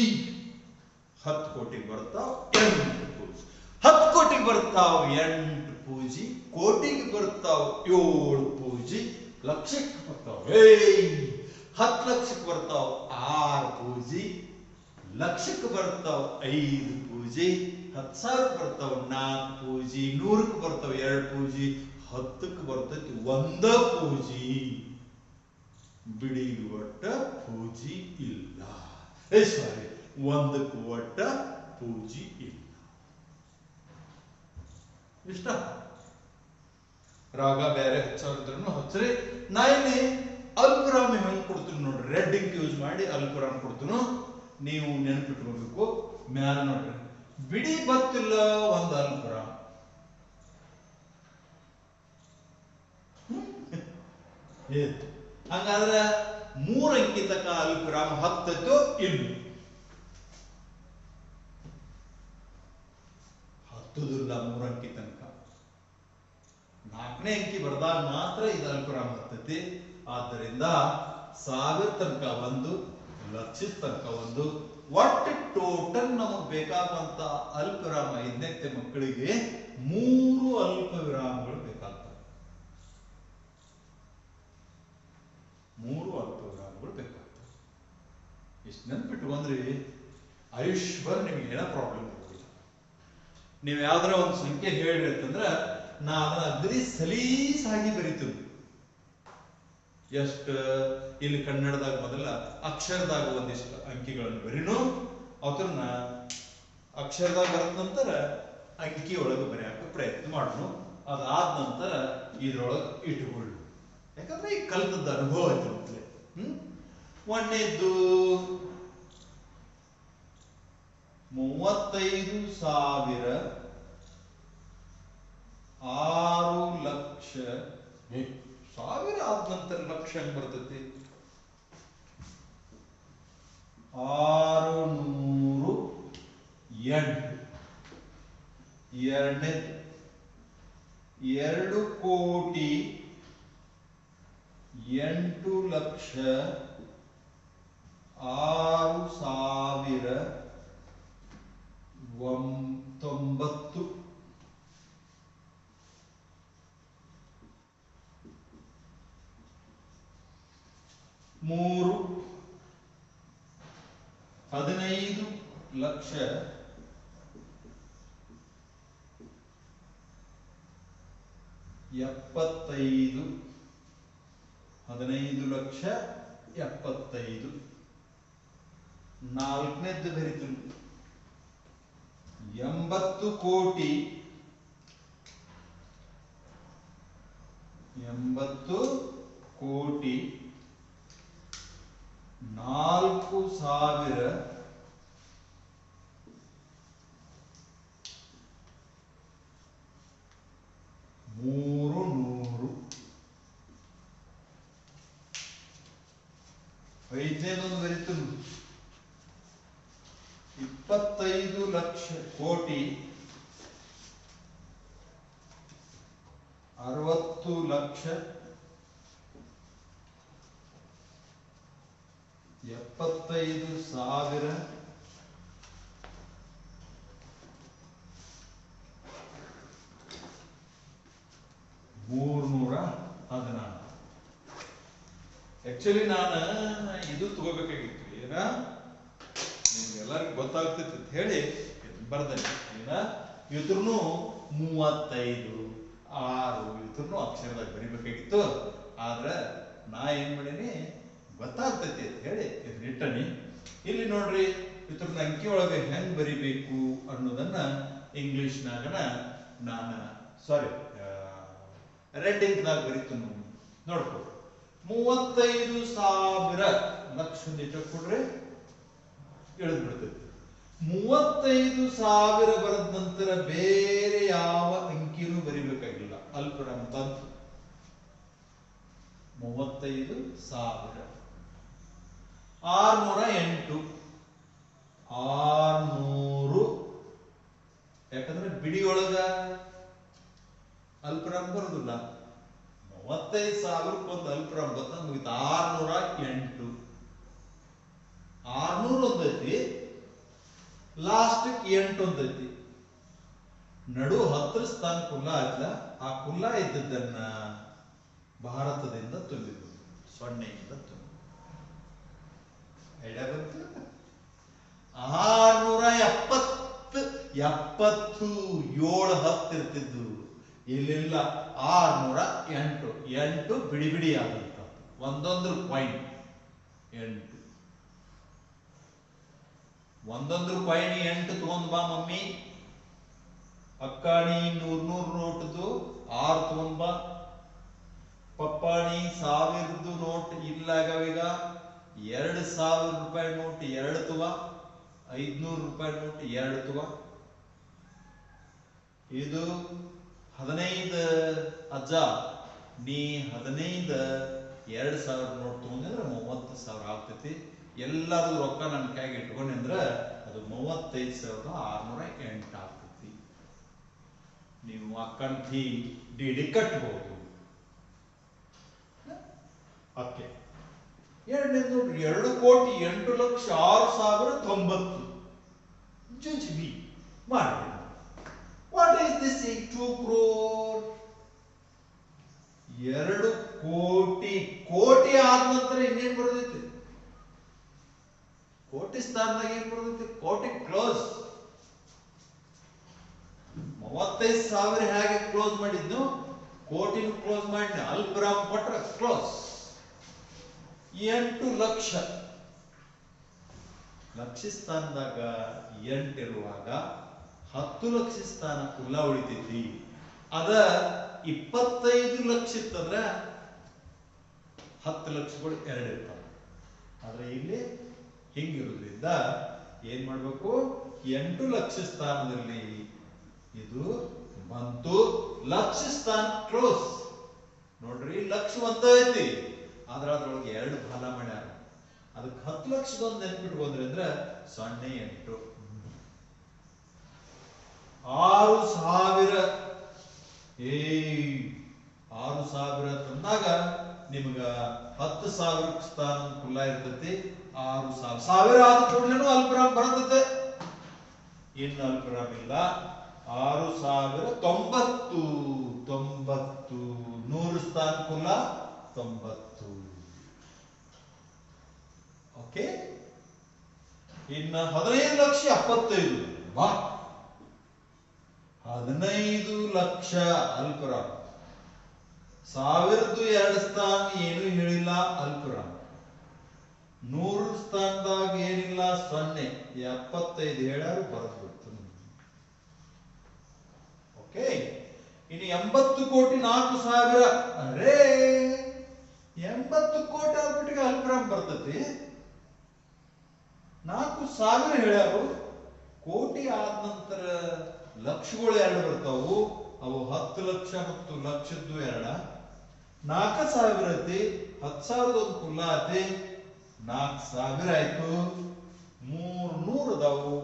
10 ಕೋಟಿಗೆ ಬರ್ತಾವ 8 ಪೂಜಿ, 10 ಕೋಟಿಗೆ ಬರ್ತಾವ 8 ಪೂಜಿ, ಕೋಟಿಗೆ ಬರ್ತಾವ 7 ಪೂಜಿ, ಲಕ್ಷಕ್ಕೆ ಬರ್ತಾವ 10 ಲಕ್ಷಕ್ಕೆ ಬರ್ತಾವ 6 ಪೂಜಿ, ಲಕ್ಷಕ್ಕೆ ಬರ್ತಾವ 5 ಪೂಜಿ, 10,000ಕ್ಕೆ ಬರ್ತಾವ 4 ಪೂಜಿ, 100ಕ್ಕೆ ಬರ್ತಾವ 2 ಪೂಜಿ, 10ಕ್ಕೆ ಬರ್ತೈತಿ 1 ಪೂಜಿ. ಬಿಡಿಗೆ ಒಟ್ಟ ಪೂಜಿ ಇಲ್ಲ. ಸಾರಿ, 1ಕ್ಕೆ ಒಟ್ಟ ಪೂಜಿ ಇಲ್ಲ. ಇಷ್ಟ. ರಾಗ ಬೇರೆ ಹಚ್ಚೋರಿದ್ರು ಹಚ್ಚ್ರಿ. ನಾ ಇಲ್ಲಿ ಅಲ್ಪರಾಮ್ ಹೆಂಗ್ ಕೊಡ್ತೀನಿ ನೋಡ್ರಿ, ರೆಡ್ ಇಂಕ್ ಯೂಸ್ ಮಾಡಿ ಅಲ್ಪರಾಮ್ ಕೊಡ್ತೀನಿ. ನೀವು ನೆನಪಿಟ್ಕೋಬೇಕು. ಮ್ಯಾಲ ನೋಡ್ರಿ, ಬಿಡಿ ಬತ್ತಿಲ್ಲ 1 ಅಲ್ಪರಾಮ್. ಹಂಗಾದ್ರೆ 3 ಅಂಕಿ ತಕ ಅಲ್ಪರಾಮ್ ಹತ್ತೈತೋ ಇಲ್ಲ? ಹತ್ತುದಿಲ್ಲ 3 ಅಂಕಿ ತನಕ. 4ನೇ ಅಂಕಿ ಬರ್ದಾಗ ಮಾತ್ರ ಇದು ಅಲ್ಪರಾಮ್ ಹತ್ತೈತಿ. ಆದ್ದರಿಂದ 1000 ತನಕ 1, ಲಕ್ಷದ ತನಕ 1, ಒಟ್ಟು ಟೋಟಲ್ ನಮಗ್ ಬೇಕಾಗುವಂತ ಅಲ್ಪವಿರಾಮ 5ನೇ ಮಕ್ಕಳಿಗೆ 3 ಅಲ್ಪ ವಿರಾಮಗಳು ಬೇಕಾಗ್ತವೆ. 3 ಅಲ್ಪ ವಿರಾಮಗಳು ಬೇಕಾಗ್ತವೆ. ಇಷ್ಟು ನೆನ್ಪಿಟ್ಕೊಂಡ್ರಿ ಆಯುಷ್ಯಭರ್ ನಿಮ್ಗೆ ಏನೋ ಪ್ರಾಬ್ಲಮ್ ಇರೋದಿಲ್ಲ. ನೀವು ಯಾವ್ದಾರ ಒಂದು ಸಂಖ್ಯೆ ಹೇಳ್ರಿ ಅಂತಂದ್ರ ನಾ ಅದನ್ನ ಅಗ್ದಿ ಸಲೀಸಾಗಿ ಬರಿತೀವಿ. ಎಷ್ಟು ಇಲ್ಲಿ ಕನ್ನಡದಾಗ ಮೊದಲ ಅಕ್ಷರದಾಗ ಒಂದಿಷ್ಟು ಅಂಕಿಗಳನ್ನು ಬರೀನು ಅವತರನ್ನ ಅಕ್ಷರದಾಗ ಬರೆದ ನಂತರ ಅಂಕಿ ಒಳಗೆ ಬರೆಯಕ ಪ್ರಯತ್ನ ಮಾಡೋಣ. ಅದಾದ ನಂತರ ಇದ್ರೊಳಗೆ ಇಟ್ಕೊಳ್ಳು, ಯಾಕಂದ್ರೆ ಈ ಕಲಿತದ ಅನುಭವ ಐತೆ. ಒಂದನೇದ್ದು 35,000 6 ಲಕ್ಷ. ಸಾವಿರ ಆದ ನಂತರ ಲಕ್ಷ ಹೆಂಗ್ ಬರ್ತೈತಿ? 608. ಎರಡನೇ 2,08,06,009. 3 15,00,000 75. 15,75,000. ನಾಲ್ಕನೇದ್ದು ಬರೀತು 80 ಕೋಟಿ 4,000 300. ಐದನೇದೊಂದು ಬರೀತು 25 ಕೋಟಿ 60,00,000 75,000 314. ಆಕ್ಚುಲಿ ನಾನು ಇದು ತಗೋಬೇಕಾಗಿತ್ತು, ಏನ ನಿಮ್ಗೆಲ್ಲರಿಗೂ ಗೊತ್ತಾಗ್ತೈತಿ ಅಂತ ಹೇಳಿ ಬರ್ದೇನೆ. ಏನ ಇದ್ರೂ 35 6 ಇದ್ರೂ ಅಕ್ಷರದಾಗ ಬರಿಬೇಕಾಗಿತ್ತು. ಆದ್ರೆ ನಾ ಏನ್ ಮಾಡೀನಿ ಗೊತ್ತಾಗ್ತೈತಿ ಅಂತ ಹೇಳಿ ಇಟ್ಟನಿ. ಇಲ್ಲಿ ನೋಡ್ರಿ ಇದ್ರನ್ನ ಅಂಕಿ ಒಳಗೆ ಹೆಂಗ್ ಬರಿಬೇಕು ಅನ್ನೋದನ್ನ ಇಂಗ್ಲಿಷ್ನಾಗನ ನಾನು ರೆಡ್ ಇಂಕ್ದಾಗ ಬರೀತು ನೋಡ್ಕೊ. 35,000 ಲಕ್ಷ ಕೊಡ್ರಿ ಇಳಿದು ಬಿಡ್ತೈತಿ. 35,000 ಬರೆದ ನಂತರ ಬೇರೆ ಯಾವ ಅಂಕಿನೂ ಬರಿಬೇಕಾಗಿಲ್ಲ, ಅಲ್ಪವಿರಾಮ ತಂತು. 35,000 608 600. ಯಾಕಂದ್ರೆ ಬಿಡಿಯೊಳಗ ಅಲ್ಪವಿರಾಮ ಬರೋದಿಲ್ಲ. 35,000 ಅಲ್ಪವಿರಾಮ ಬಂತ ಮುಗಿತು. 608 600 ಒಂದೈತಿ, ಲಾಸ್ಟ್ 8 ಒಂದೈತಿ, ನಡು 10 ಸ್ಥಾನ ಕುಲ್ಲ ಆಯ್ತಲ್ಲ. ಆ ಕುಲ್ಲ ಇದ್ದದ್ದನ್ನ ಭಾರತದಿಂದ ತುಂಬಿದ್ರು, ಸೊನ್ನೆಯಿಂದ ತುಂಬ. ಐಡಿಯಾ ಬಂತು? 670 70 7 10 ಇರ್ತಿದ್ದು, ಇಲ್ಲೆಲ್ಲ 608 8 ಬಿಡಿ ಬಿಡಿ ಆದಂತ ಒಂದೊಂದು ಕಾಯಿನ್ 8. ಒಂದೊಂದು ಕಾಯಿನ್ 8 ತಗೊಂಡ್ ಬಾ ಮಮ್ಮಿ. ಅಕ್ಕಾಣಿ 100 ನೋಟ್ದು 6 ತಗೊಂಡ್ ಬಾ. ಪಪ್ಪಾಣಿ 1000 ನೋಟ್ ಇಲ್ಲಾಗವೀಗ. 2,000 ರೂಪಾಯಿ ನೋಟ್ 2 ತಗ. 500 ರೂಪಾಯಿ ನೋಟ್ 2 ತಗ. ಇದು 15 ಅಜ್ಜ, ನೀ 15 2,000 ನೋಟ್ ತಗೊಂಡ್ರೆ 30,000 ಆಗ್ತೈತಿ. ಎಲ್ಲರೂ ರೊಕ್ಕ ನನ್ನ ಕೈಗೆ ಇಟ್ಕೊಂಡೆ ಅಂದ್ರೆ ಅದು 35,608 ಆಗ್ತೈತಿ. ನೀವು ಅಕ್ಕಂತಿ ಡಿ ಕಟ್ಟಬಹುದು. ಓಕೆ. ಎರಡನೇದು ನೋಡ್ರಿ 2,08,06,090. ಜುಜ್ಬಿ ಮಾಡಿ. What is this? 2 crore. 2 ಕೋಟಿ. ಕೋಟಿ ಆದ ನಂತರ ಇನ್ನೇನ್ ಬರ್ತೈತಿ? ಕೋಟಿ ಸ್ಥಾನದಾಗ ಏನ್ ಬರ್ತೈತಿ? ಕೋಟಿ ಕ್ಲೋಸ್. 35,000 ಹೇಗೆ ಕ್ಲೋಸ್ ಮಾಡಿದ್ನು, ಕೋಟಿನ ಕ್ಲೋಸ್ ಮಾಡಿ ಅಲ್ಪವಿರಾಮ ಕೊಟ್ರೆ ಕ್ಲೋಸ್. 8 ಲಕ್ಷ. ಲಕ್ಷ ಸ್ಥಾನದಾಗ 8 ಇರುವಾಗ 10 ಲಕ್ಷ ಸ್ಥಾನ ಕುಲ್ಲ ಉಳಿತೈತಿ. ಅದ 25 ಲಕ್ಷ ಇತ್ತಂದ್ರ 10 ಲಕ್ಷಗಳು 2 ಇರ್ತಾವ. ಆದ್ರೆ ಇಲ್ಲಿ ಹಿಂಗಿರೋದ್ರಿಂದ ಏನ್ ಮಾಡ್ಬೇಕು, 8 ಲಕ್ಷ ಸ್ಥಾನದಲ್ಲಿ ಇದು ಬಂತು, ಲಕ್ಷ ಸ್ಥಾನ ಕ್ಲೋಸ್. ನೋಡ್ರಿ, ಲಕ್ಷ ಒಂದ ಐತಿ, ಆದ್ರ ಅದ್ರೊಳಗೆ 2 ಭಾಗ ಮಾಡ್ಯಾರ. ಅದಕ್ಕೆ 10 ಲಕ್ಷದೊಂದು ನೆನ್ಪಿಟ್ಕೊಂಡ್ರಿ ಅಂದ್ರೆ 08. 6000. 6000 ತಂದಾಗ ನಿಮ್ಗ 10,000 ಸ್ಥಾನ ಕುಲ್ಲ ಇರ್ತೈತಿ. 6000 ಸಾವಿರ ಆದ ಕೂಡಲೇನು ಅಲ್ಪರಾಮ್ ಬರ್ತದೆ. ಇನ್ನು ಅಲ್ಪರಾಮ್ ಇಲ್ಲ. 6090. 90 100 ಸ್ಥಾನ ಕುಲ್ಲ 90. ಓಕೆ. ಇನ್ನ 15,75,000. ಬಾ, 15 ಲಕ್ಷ ಅಲ್ಪರಾಮ್. 1002 ಸ್ಥಾನ ಏನು ಹೇಳಿಲ್ಲ ಅಲ್ಪರಾಮ್. 100 ಸ್ಥಾನದಾಗ ಏನಿಲ್ಲ 0. 75 ಹೇಳ್ಯಾರು, ಬರೆದ್ಬಿಡ್ತು. ಓಕೆ. ಇನ್ನು 80 ಕೋಟಿ 4,000. ಅರೇ 80 ಕೋಟಿ ಆಗ್ಬಿಟ್ಟಿಗೆ ಅಲ್ಪರಾಮ್ ಬರ್ತೈತಿ. 4,000 ಹೇಳ್ಯಾರು. ಕೋಟಿ ಆದ ನಂತರ ಲಕ್ಷಗಳು 2 ಬರ್ತಾವು. ಅವು 10 ಲಕ್ಷ ಮತ್ತು ಲಕ್ಷದ್ದು 2. 4,000 ಐತಿ. 10,000 ಒಂದು ಕುಲ್ಲ ಐತಿ. 4,000 ಆಯ್ತು. 300 ಅದಾವು.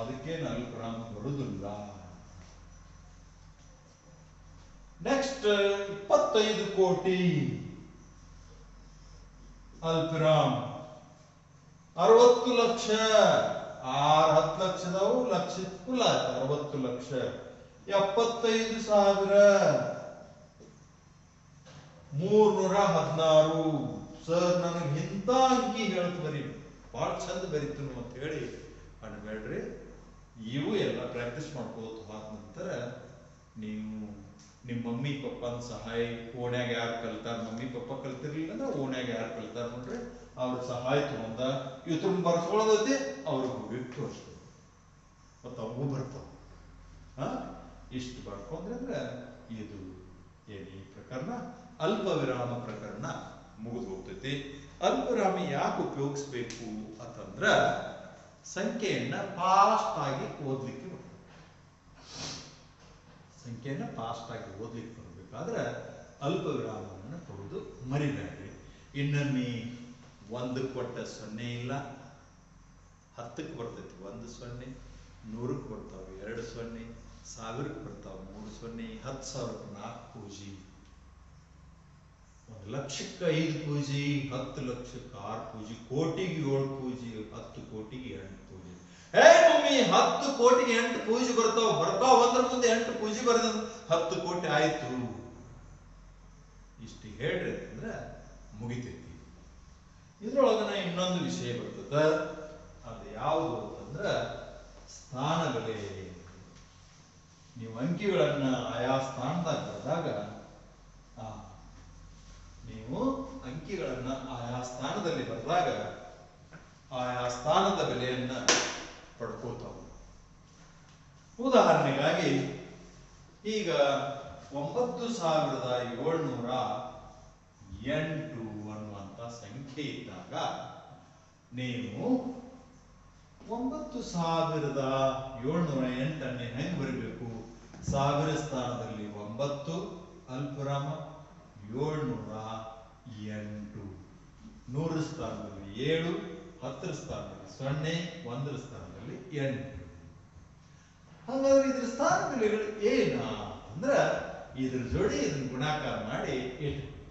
ಅದಕ್ಕೇನು ಅಲ್ಪರಾಮ್ ಬರುದಿಲ್ಲ. ನೆಕ್ಸ್ಟ್ 25 ಕೋಟಿ ಅಲ್ಪರಾಮ್. 60 ಲಕ್ಷ. 10 ಲಕ್ಷದವು ಲಕ್ಷ ಕುಲ್ಲ 60 ಲಕ್ಷ. 75,000. 316. ಸರ್, ನನಗೆ ಇಂಥ ಅಂಕಿ ಹೇಳ್ತು ಬರೀ, ಬಹಳ ಚಂದ ಬರೀತು ಅಂತ ಹೇಳಿ ಅನ್ಬೇಡ್ರಿ. ಇವು ಎಲ್ಲ ಪ್ರಾಕ್ಟೀಸ್ ಮಾಡ್ಕೋತ ಹೋದ ನಂತರ ನೀವು ನಿಮ್ಮ ಮಮ್ಮಿ ಪಪ್ಪನ ಸಹಾಯ, ಓಣ್ಯಾಗ ಯಾರು ಕಲ್ತಾರ, ಮಮ್ಮಿ ಪಪ್ಪ ಕಲ್ತಿರ್ಲಿಲ್ಲ ಅಂದ್ರೆ ಓಣ್ಯಾಗ ಯಾರು ಕಲ್ತಾರ ನೋಡ್ರಿ, ಅವ್ರ ಸಹಾಯ ತಗೊಂಡ ಇವ್ರ ಬರ್ಸ್ಕೊಳ್ಳೋದೈತಿ, ಅವ್ರಿಗೆ ಹೋಗಿ ತೋರಿಸ್ಬೇಕು. ಮತ್ತು ಅವು ಬರ್ತಾವ. ಇಷ್ಟು ಬರ್ಕೊಂಡ್ರೆ ಇದು ಏನು, ಈ ಪ್ರಕರಣ ಅಲ್ಪ ವಿರಾಮ ಪ್ರಕರಣ ಮುಗಿದು ಹೋಗ್ತೈತಿ. ಅಲ್ಪ ವಿರಾಮ ಯಾಕೆ ಉಪಯೋಗಿಸ್ಬೇಕು ಅಂತಂದ್ರ ಸಂಖ್ಯೆಯನ್ನ ಫಾಸ್ಟ್ ಆಗಿ ಓದ್ಲಿಕ್ಕೆ ಸಂಖ್ಯೆಯನ್ನ ಫಾಸ್ಟ್ ಆಗಿ ಓದ್ಲಿಕ್ಕೆ ಬರಬೇಕಾದ್ರೆ ಅಲ್ಪ ವಿರಾಮವನ್ನು ಕೊಡೋದು ಮರಿಬೇಡ್ರಿ. ಇನ್ನೊಮ್ಮೆ 1 ಕೊಟ್ಟ 0 ಇಲ್ಲ, 10ಕ್ಕೆ ಬರ್ತೈತಿ 1 0, 100ಕ್ಕೆ ಬರ್ತಾವೆ 2 0, 1000ಕ್ಕೆ ಬರ್ತಾವೆ 3 0, 10,000ಕ್ಕೆ 4 ಪೂಜಿ, 1 ಲಕ್ಷಕ್ಕೆ 5 ಪೂಜಿ, 10 ಲಕ್ಷಕ್ಕೆ 6 ಪೂಜಿ, ಕೋಟಿಗೆ 7 ಪೂಜಿ, 10 ಕೋಟಿಗೆ 8 ಪೂಜಿ. ಹೇ ಮಮ್ಮಿ, 10 ಕೋಟಿಗೆ 8 ಪೂಜಿ ಬರ್ತಾವ ಒಂದ್ರ ಮುಂದೆ 8 ಪೂಜಿ ಬರೆದ 10 ಕೋಟಿ ಆಯ್ತು. ಇಷ್ಟು ಹೇಳ್ರಿ ಅಂತಂದ್ರೆ ಮುಗಿತೈತಿ. ಇದ್ರೊಳಗನ ಇನ್ನೊಂದು ವಿಷಯ ಬರ್ತದ. ಅದು ಯಾವುದು ಅಂತಂದ್ರ ಸ್ಥಾನ ಬೆಲೆ. ನೀವು ಅಂಕಿಗಳನ್ನ ಆಯಾ ಸ್ಥಾನದಾಗ ಬರೆದಾಗ ನೀವು ಅಂಕಿಗಳನ್ನ ಆಯಾ ಸ್ಥಾನದಲ್ಲಿ ಬರೆದಾಗ ಆಯಾ ಸ್ಥಾನದ ಬೆಲೆಯನ್ನ ಪಡ್ಕೋತಾವ. ಉದಾಹರಣೆಗಾಗಿ ಈಗ 9,708 ಅನ್ನುವಂತ ಸಂಖ್ಯೆ ಇದ್ದಾಗ ನೀವು 9,708 ಹೆಂಗ್ ಬರಬೇಕು? 1000 ಸ್ಥಾನದಲ್ಲಿ 9 ಅಲ್ಪರಾಮ, 708, 100 ಸ್ಥಾನದಲ್ಲಿ 7, 10 ಸ್ಥಾನದಲ್ಲಿ 0, 1 ಸ್ಥಾನದಲ್ಲಿ 8. ಹಾಗಾದ್ರೆ ಇದ್ರ ಸ್ಥಾನ ಬೆಲೆಗಳು ಏನ ಅಂದ್ರ ಇದ್ರ ಜೋಡಿ ಇದನ್ನ ಗುಣಾಕಾರ ಮಾಡಿ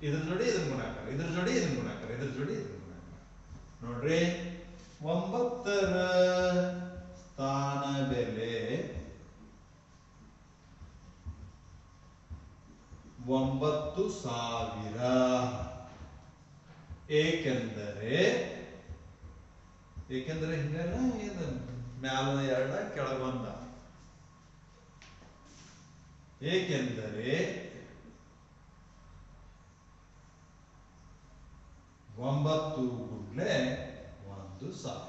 ಇದ್ರ ಜೋಡಿ ಇದನ್ನ ಗುಣಾಕಾರ, ಇದ್ರ ಜೋಡಿ ಇದನ್ನ ಗುಣಾಕಾರ, ಇದ್ರ ಜೋಡಿ ಇದನ್ನ ಗುಣಾಕಾರ. ನೋಡ್ರಿ, 9ರ ಸ್ಥಾನ ಬೆಲೆ 9,000. ಏಕೆಂದರೆ ಹಿಂಗೆಲ್ಲ ಏನು ಮ್ಯಾಲ 2 ಕೆಳಗೊಂದ. ಏಕೆಂದರೆ 9 ಗುಂಡ್ಲೆ 1,000.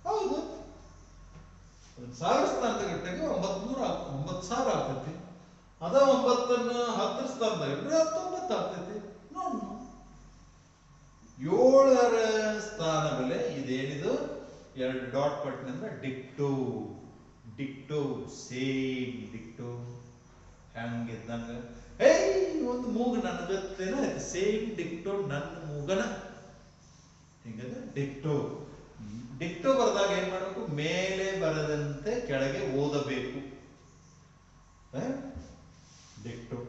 ಹೌದು, 1,000 ಸ್ಥಾನದ ಗಂಟೆಗೆ 9,000 ಆಗ್ತೈತಿ. ಅದ 9 10 ಸ್ಥಾನದಾಗ 19 ಆಗ್ತೈತಿ. ನೋಡು, 7ರ ಸ್ಥಾನ ಬೆಲೆ ಇದೇನಿದು 2 ಡಾಟ್ ಪಟ್ಟಿನಿಂದ ಡಿಕ್ಟೋ ಡಿಕ್ಟೋ ಸೇಮ್ ಡಿಕ್ಟೋ ಹೆಂಗಿದ್ದಂಗ ಒಂದು ಮೂಗು ನನ್ನ ಜೊತೆನ ಸೇಮ್ ಡಿಕ್ಟೋ ನನ್ನ ಮೂಗನ ಹಿಂಗದ ಡಿಕ್ಟೋ ಡಿಕ್ಟೋ ಬರೆದಾಗ ಏನ್ ಮಾಡಬೇಕು, ಮೇಲೆ ಬರದಂತೆ ಕೆಳಗೆ ಓದಬೇಕು. ಡಿಕ್ಟೋ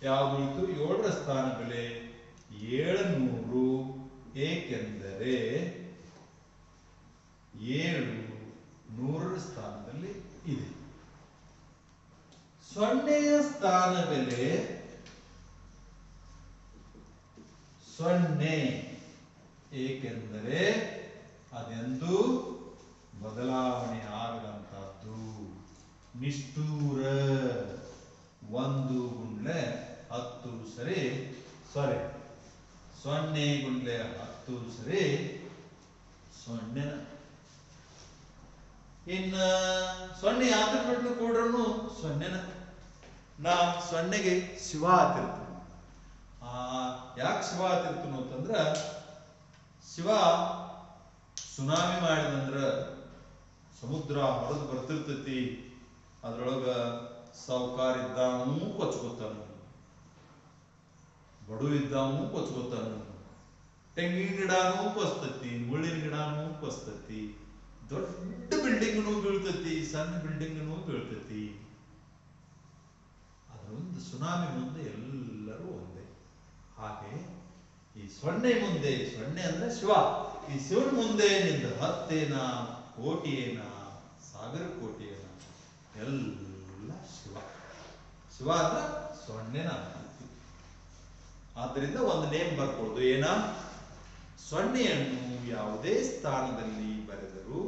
ಯಾವುದು ಉಳಿತು? 7ರ ಸ್ಥಾನ ಬೆಲೆ 700, ಏಕೆಂದರೆ 7 100ರ ಸ್ಥಾನದಲ್ಲಿ ಇದೆ. 0ಯ ಸ್ಥಾನ ಬೆಲೆ 0, ಏಕೆಂದರೆ ಅದೆಂದೂ ಬದಲಾವಣೆ ಆಗದಂತಹದ್ದು. ನಿಷ್ಠೂರ 1 ಗುಂಡ್ಲೆ 10 ಸರಿ 0 ಗುಂಡ್ಲೆ 10 ಸರಿ 0. ಇನ್ನ 0 ಯಾತ್ರ ಬಿಟ್ಟು ಕೂಡ್ರು 0. ನಾ 0ಗೆ ಶಿವ ಆತಿರ್ತೀನಿ. ಯಾಕೆ ಶಿವ ಆತಿರ್ತೀನಿ ಅಂತಂದ್ರ, ಶಿವ ಸುನಾಮಿ ಮಾಡಿದಂದ್ರ ಸಮುದ್ರ ಹೊರದು ಬರ್ತಿರ್ತೈತಿ. ಅದ್ರೊಳಗ ಸಾವುಕಾರ ಇದ್ದಾನೂ ಕೊಚ್ಕೋತಾನ, ಬಡು ಇದ್ದಾನೂ ಕೊಚ್ಕೋತಾನ, ತೆಂಗಿನ ಗಿಡನೂ ಕೊಸ್ತತಿ, ಮುಳ್ಳಿನ ಗಿಡನೂ ಕೊಸ್ತತಿ, ದೊಡ್ಡ ಬಿಲ್ಡಿಂಗ್ನೂ ಬೀಳ್ತತಿ, ಸಣ್ಣ ಬಿಲ್ಡಿಂಗ್ನೂ ಬೀಳ್ತತಿ. ಅದರೊಂದು ಸುನಾಮಿ ಮುಂದೆ ಎಲ್ಲರೂ ಒಂದೇ. ಹಾಗೆ ಈ 0 ಮುಂದೆ, 0 ಅಂದ್ರೆ ಶಿವ, ಈ ಶಿವನ ಮುಂದೆ ನಿಂದ 10 ಏನ, ಕೋಟಿ ಏನ, 1000 ಕೋಟಿ ಏನ, ಎಲ್ಲ ಶಿವ. ಶಿವ ಅಂದ್ರೆ 0ನ ಆಗ್ತೈತಿ. ಆದ್ದರಿಂದ ಒಂದು ನೇಮ್ ಬರ್ಬೋದು, ಏನ? 0ಯನ್ನು ಯಾವುದೇ ಸ್ಥಾನದಲ್ಲಿ ಬರೆದರೂ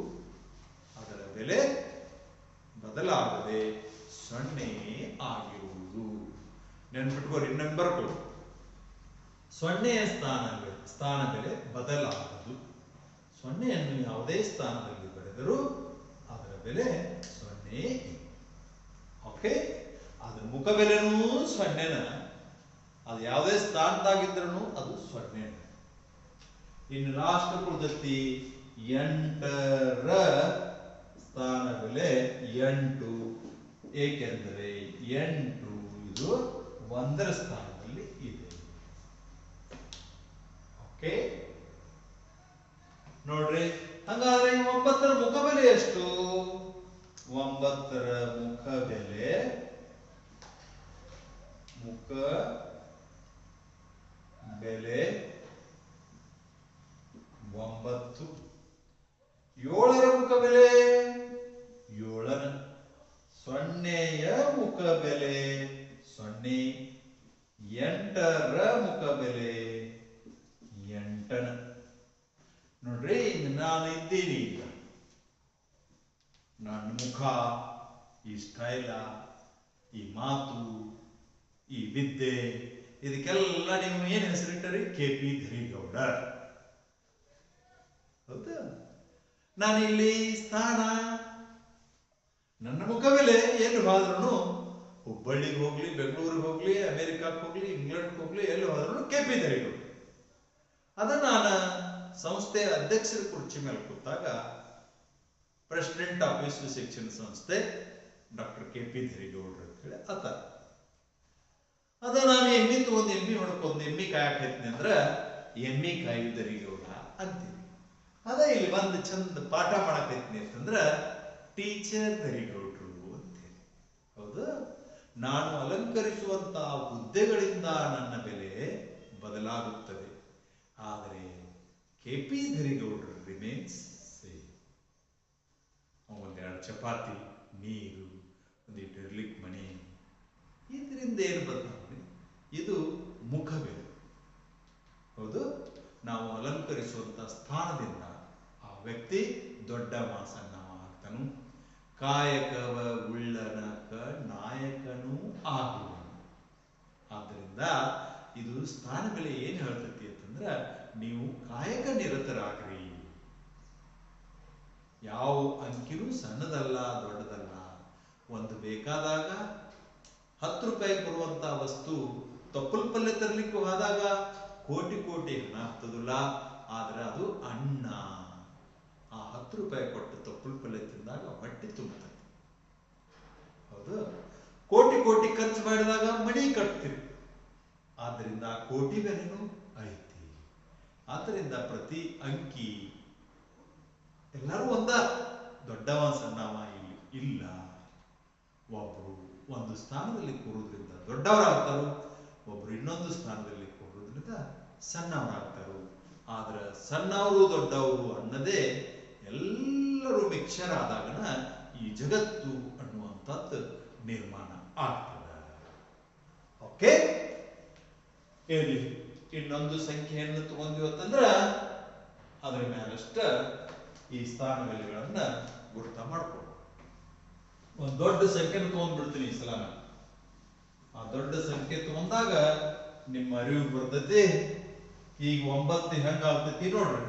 ಅದರ ಬೆಲೆ ಬದಲಾಗದೆ 0 ಆಗಿರುವುದು. ನೆನ್ಪಿಟ್ಕೋರಿ, ನಂಬರ್ ಕೊಡು. 0ಯ ಸ್ಥಾನ ಬೆಲೆ ಬದಲಾಗದು. 0ಯನ್ನು ಯಾವುದೇ ಸ್ಥಾನದಲ್ಲಿ ಬರೆದರೂ ಅದರ ಬೆಲೆ 0. ಓಕೆ, ಅದ್ರ ಮುಖ ಬೆಲೆನೂ 0ನ. ಅದು ಯಾವುದೇ ಸ್ಥಾನದಾಗಿದ್ರೂ ಅದು 0. ಇನ್ನು ಲಾಸ್ಟ್ ಕುಳಿತತಿ 8ರ ಸ್ಥಾನ ಬೆಲೆ 8, ಏಕೆಂದರೆ 8 ಇದು 1ರ ಸ್ಥಾನದಲ್ಲಿ ಇದೆ. ಓಕೆ, ನೋಡ್ರಿ, ಹಂಗಾದ್ರೆ 9ರ ಮುಖ ಬೆಲೆ ಎಷ್ಟು? 9ರ ಮುಖ ಬೆಲೆ 9. 7ರ ಮುಖ ಬೆಲೆ 7ನ. 0ಯ ಮುಖ ಬೆಲೆ 0. 8ರ ಮುಖ ಬೆಲೆ 8ನ. ನೋಡ್ರಿ, ನಾನು ಇದ್ದೀನಿ, ಈಗ ನನ್ನ ಮುಖ, ಈ ಸ್ಟೈಲ, ಈ ಮಾತು, ಈ ವಿದ್ಯೆ, ಇದಕ್ಕೆಲ್ಲ ನೀವು ಏನ್ ಹೆಸರಿಟ್ಟರಿ? KP ಧರಿಗೌಡ. ಹೌದಾ? ನಾನಿಲ್ಲಿ ಸ್ಥಾನ, ನನ್ನ ಮುಖ ಬೆಲೆ ಎಲ್ಲಿ ಹೋದ್ರೂ, ಹುಬ್ಬಳ್ಳಿಗೆ ಹೋಗ್ಲಿ, ಬೆಂಗಳೂರಿಗೆ ಹೋಗ್ಲಿ, ಅಮೆರಿಕಕ್ಕೆ ಹೋಗ್ಲಿ, ಇಂಗ್ಲೆಂಡ್ಗೆ ಹೋಗ್ಲಿ, ಎಲ್ಲಿ ಹೋದ್ರೂ KP ಧರಿಗೌಡ. ಅದ ನಾನು ಸಂಸ್ಥೆಯ ಅಧ್ಯಕ್ಷರ ಕುರ್ಚಿ ಮೇಲೆ ಕೂತಾಗ ಪ್ರೆಸಿಡೆಂಟ್ ಆಫ್ ವಿಶ್ವ ಶಿಕ್ಷಣ ಸಂಸ್ಥೆ ಡಾಕ್ಟರ್ KP ಧರಿಗೌಡ್ರು ಅಂತ ಹೇಳಿ ಆತ. ಅದ ನಾನು ಎಮ್ಮಿ ತಗೊಂಡು ಎಮ್ಮಿ ಹೊಡ್ಕೊಂಡು ಎಮ್ಮಿ ಕಾಯಕೈತೀನಿ ಅಂದ್ರ ಎಮ್ಮಿ ಕಾಯಿ ಧರಿಗೌಡ ಅಂತೀನಿ. ಅದ ಇಲ್ಲಿ ಬಂದು ಚಂದ ಪಾಠ ಮಾಡಕೈತೀನಿ ಅಂತಂದ್ರ ಟೀಚರ್ ಧರಿಗೌಡ್ರು ಅಂತೇಳಿ. ಹೌದು, ನಾನು ಅಲಂಕರಿಸುವಂತಹ ಹುದ್ದೆಗಳಿಂದ ನನ್ನ ಬೆಲೆ ಬದಲಾಗುತ್ತದೆ, ಆದರೆ KP ಧರಿಗೌಡ್ರು ರಿಮೇನ್ಸ್ ಸೇಮ್. ಒಂದೆರಡು ಚಪಾತಿ, ನೀರು, ಒಂದಿಟ್ಟು ಇರ್ಲಿಕ್ಕೆ ಮನೆ, ಇದರಿಂದ ಏನು ಬದಲಾವಣೆ? ಇದು ಮುಖ ಬೆಲೆ. ಹೌದು, ನಾವು ಅಲಂಕರಿಸುವಂತಹ ಸ್ಥಾನದಿಂದ ಆ ವ್ಯಕ್ತಿ ದೊಡ್ಡ ಸಣ್ಣವ ಆಗ್ತಾನು, ಕಾಯಕವ ಉಳ್ಳನಕ ನಾಯಕನೂ ಆಗುವನು. ಆದ್ದರಿಂದ ಸಣ್ಣದಲ್ಲ ದೊಡ್ಡದಲ್ಲ. ಒಂದು ಬೇಕಾದಾಗ 10 ರೂಪಾಯಿಗೆ ಬರುವಂತ ವಸ್ತು ತೊಪ್ಪಲ್ ಪಲ್ಯ ತರಲಿಕ್ಕೆ ಹೋದಾಗ ಕೋಟಿ ಕೋಟಿ ಹಣ ಆಗ್ತದಲ್ಲ, ಆದ್ರೆ ಅದು ಅನ್ನ. ಆ 10 ರೂಪಾಯಿ ಕೊಟ್ಟು ತೊಪ್ಪಲ್ ಪಲ್ಯ ತಿಂದಾಗ ಹೊಟ್ಟೆ ತುಂಬುತ್ತದೆ. ಹೌದು, ಕೋಟಿ ಕೋಟಿ ಖರ್ಚು ಮಾಡಿದಾಗ ಮಣಿ ಕಟ್ತೀರಿ, ಆದ್ರಿಂದ ಕೋಟಿ ಬೆಲೆನೂ ಐತಿ. ಆದ್ದರಿಂದ ಪ್ರತಿ ಅಂಕಿ ಎಲ್ಲರೂ ಒಂದ, ದೊಡ್ಡವ ಸಣ್ಣವ ಇಲ್ಲ. ಒಬ್ರು ಒಂದು ಸ್ಥಾನದಲ್ಲಿ ಕೂರುವುದರಿಂದ ದೊಡ್ಡವರಾಗ್ತಾರು, ಒಬ್ರು ಇನ್ನೊಂದು ಸ್ಥಾನದಲ್ಲಿ ಕೂರುವುದರಿಂದ ಸಣ್ಣವರಾಗ್ತಾರು. ಆದ್ರೆ ಸಣ್ಣವರು ದೊಡ್ಡವರು ಅನ್ನದೇ ಎಲ್ಲರೂ ಮಿಕ್ಸರ್ ಆದಾಗನ ಈ ಜಗತ್ತು ಅನ್ನುವಂಥದ್ದು ನಿರ್ಮಾಣ ಆಗ್ತದೆ. ಓಕೆ, ಇಲ್ಲಿ ಇನ್ನೊಂದು ಸಂಖ್ಯೆಯನ್ನು ತಗೊಂಡಿವತ್ತಂದ್ರ ಅದರ ಮೇಲಷ್ಟ ಈ ಸ್ಥಾನ ಬೆಲೆಗಳನ್ನ ಗುರುತ ಮಾಡ್ಕೊಂಡು ಒಂದು ದೊಡ್ಡ ಸಂಖ್ಯೆನ ತಗೊಂಡ್ಬಿಡ್ತೀನಿ ಈ ಸಲ. ಆ ದೊಡ್ಡ ಸಂಖ್ಯೆ ತಗೊಂಡಾಗ ನಿಮ್ಮ ಅರಿವು ಬರ್ತೈತಿ. ಈಗ 9 ಹೆಂಗ ಆಗ್ತೈತಿ ನೋಡ್ರಿ.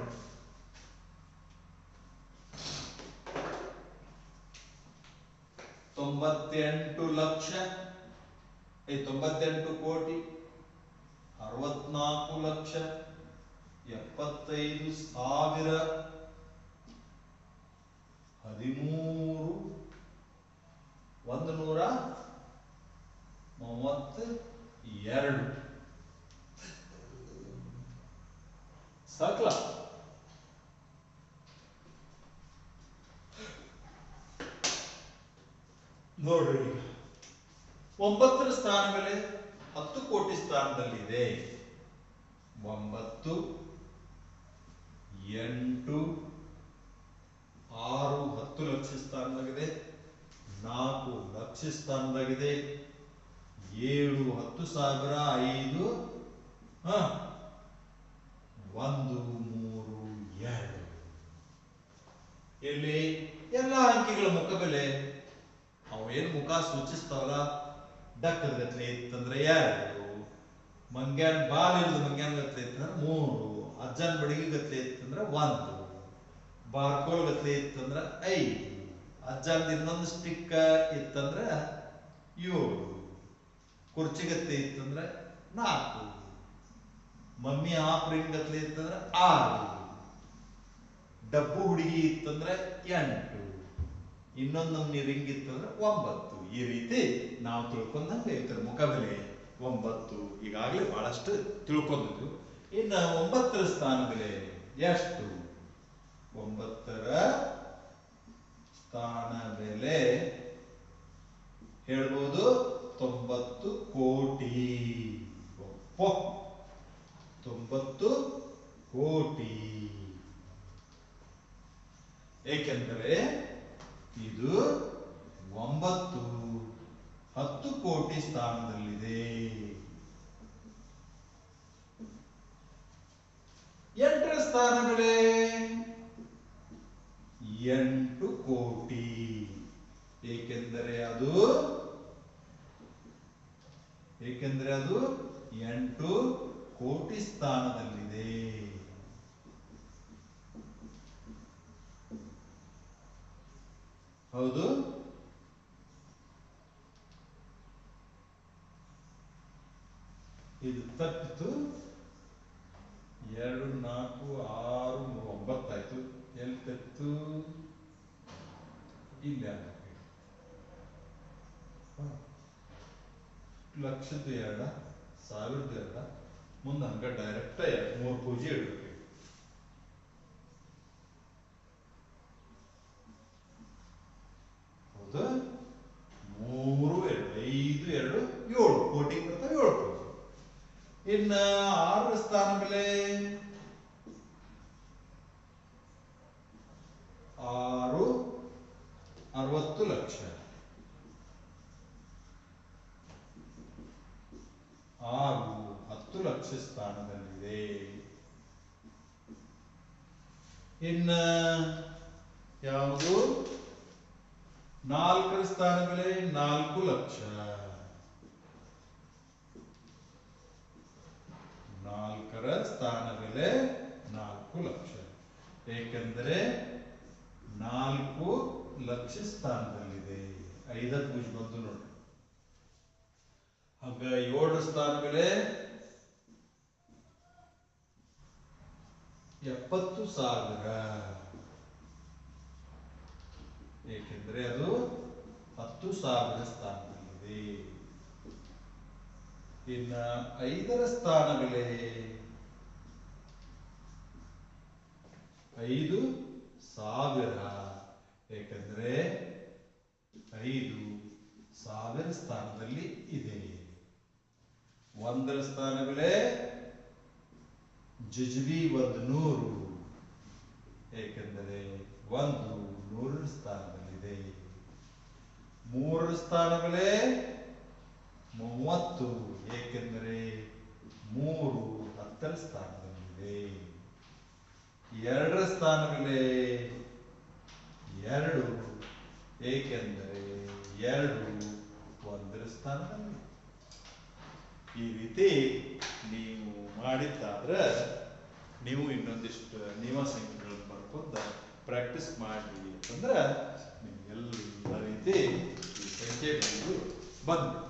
98 ಲಕ್ಷ 98 ಕೋಟಿ 64 ಲಕ್ಷ 75,000 13,132 ಸಾಕಲ. ನೋಡ್ರಿ, 9ರ ಸ್ಥಾನ ಬೆಲೆ 10 ಕೋಟಿ ಸ್ಥಾನದಲ್ಲಿದೆ. 9, 8, 6 10 ಲಕ್ಷ ಸ್ಥಾನದಾಗಿದೆ. 4 ಲಕ್ಷ ಸ್ಥಾನದಾಗಿದೆ. 7 10,000 5 1 3 2. ಇಲ್ಲಿ ಎಲ್ಲ ಅಂಕಿಗಳ ಮುಖ ಬೆಲೆ ಅವೇನು ಮುಖ ಸೂಚಿಸ್ತಾವಲ್ಲ, ಡಕ್ಕದ ಗತ್ಲೆ ಇತ್ತಂದ್ರೆ 2, ಮಂಗ್ಯಾನ್ ಬಾಲ್ ಇಳಿದು ಮಂಗ್ಯಾನ್ ಗತ್ಲೆ ಇತ್ತಂದ್ರೆ 3, ಅಜ್ಜನ್ ಬಡಿಗೆ ಗತ್ಲೆ ಇತ್ತಂದ್ರೆ 1, ಬಾರ್ಕೋಲ್ ಗತ್ಲೆ ಇತ್ತಂದ್ರೆ 5, ಅಜ್ಜನ್ ಇನ್ನೊಂದು ಸ್ಟಿಕ್ ಇತ್ತಂದ್ರೆ 7, ಕುರ್ಚಿ ಗತ್ಲೆ ಇತ್ತಂದ್ರೆ 4, ಮಮ್ಮಿ ಆಫ್ರಿನ್ ಗತ್ಲೆ ಇತ್ತಂದ್ರೆ 6, ಡಬ್ಬು ಹುಡುಗಿ ಇತ್ತಂದ್ರೆ 8, ಇನ್ನೊಂದು ನಮ್ನಿ ರಿಂಗ್ ಇತ್ತಂದ್ರೆ 9. ಈ ರೀತಿ ನಾವು ತಿಳ್ಕೊಂಡಂಗೆ ಇತರ ಮುಖಬೆಲೆ 9 ಈಗಾಗಲೇ ಬಹಳಷ್ಟು ತಿಳ್ಕೊಂಡಿದ್ವು. ಇನ್ನು 9ರ ಸ್ಥಾನ ಬೆಲೆ ಎಷ್ಟು? 9ರ ಸ್ಥಾನ ಬೆಲೆ ಹೇಳ್ಬೋದು 90 ಕೋಟಿ. 90 ಕೋಟಿ. ಏಕೆಂದರೆ ಇದು 9 10 ಕೋಟಿ ಸ್ಥಾನದಲ್ಲಿದೆ. 8ರ ಸ್ಥಾನ ಬೆಲೆ 8 ಕೋಟಿ. ಏಕೆಂದರೆ ಅದು 8 ಕೋಟಿ ಸ್ಥಾನದಲ್ಲಿದೆ. ಹೌದು, ಇದು ತಪ್ಪಿತು. 2 4 6 9 ಆಯ್ತು. ಎಲ್ಲಿ ತಪ್ಪಿತು? ಇಲ್ಲ, ಲಕ್ಷದ 2 ಸಾವಿರದ 2 ಮುಂದೆ ಹಂಗ ಡೈರೆಕ್ಟ್ 3 ಪೂಜೆ ಇಡಬೇಕು. ಹೌದು, 3 2 5 2 7 ಕೋಟಿ ಬರ್ತಾವೆ. 7 ಪೂಜೆ. ಇನ್ನ 6ರ ಸ್ಥಾನ ಬೆಲೆ 6 60 ಲಕ್ಷ. 6 10 ಲಕ್ಷ ಸ್ಥಾನದಲ್ಲಿದೆ. ಇನ್ನ ಯಾವುದು? 4ರ ಸ್ಥಾನ ಬೆಲೆ 4 ಲಕ್ಷ. 4ರ ಸ್ಥಾನ ಬೆಲೆ 4 ಲಕ್ಷ. ಏಕೆಂದರೆ 4 ಲಕ್ಷ ಸ್ಥಾನದಲ್ಲಿದೆ. 5 ಪೂಜೆ ಬಂತು ನೋಡ್ರಿ. ಹಂಗ 7 ಸ್ಥಾನ ಬೆಲೆ 70,000, ಏಕೆಂದ್ರೆ ಅದು 10,000 ಸ್ಥಾನದಲ್ಲಿದೆ. ಇನ್ನ 5ರ ಸ್ಥಾನ ಬೆಲೆ 5,000, ಏಕೆಂದ್ರೆ 5,000 ಸ್ಥಾನದಲ್ಲಿ ಇದೆ. 1ರ ಸ್ಥಾನ ಬೆಲೆ ಜುಜುಬಿ 100, ಏಕೆಂದರೆ 100ರ ಸ್ಥಾನದಲ್ಲಿದೆ. 3ರ ಸ್ಥಾನ ಬೆಲೆ 30, ಏಕೆಂದರೆ 3 10ರ ಸ್ಥಾನದಲ್ಲಿದೆ. 2ರ ಸ್ಥಾನ ಬೆಲೆ 2, ಏಕೆಂದರೆ 2 1ರ ಸ್ಥಾನದಲ್ಲಿ. ಈ ರೀತಿ ನೀವು ಮಾಡಿದ್ದಾದ್ರೆ ನೀವು ಇನ್ನೊಂದಿಷ್ಟು ನಿಯಮ ಸಂಖ್ಯೆಗಳನ್ನು ಬರ್ಕೊಂಡ ಪ್ರಾಕ್ಟೀಸ್ ಮಾಡಿ ಅಂತಂದ್ರೆ ನಿಮ್ಗೆಲ್ಲ ರೀತಿ ಈ ಸಂಖ್ಯೆಗಳು ಬಂದ್ಬಿಡ್ತವೆ.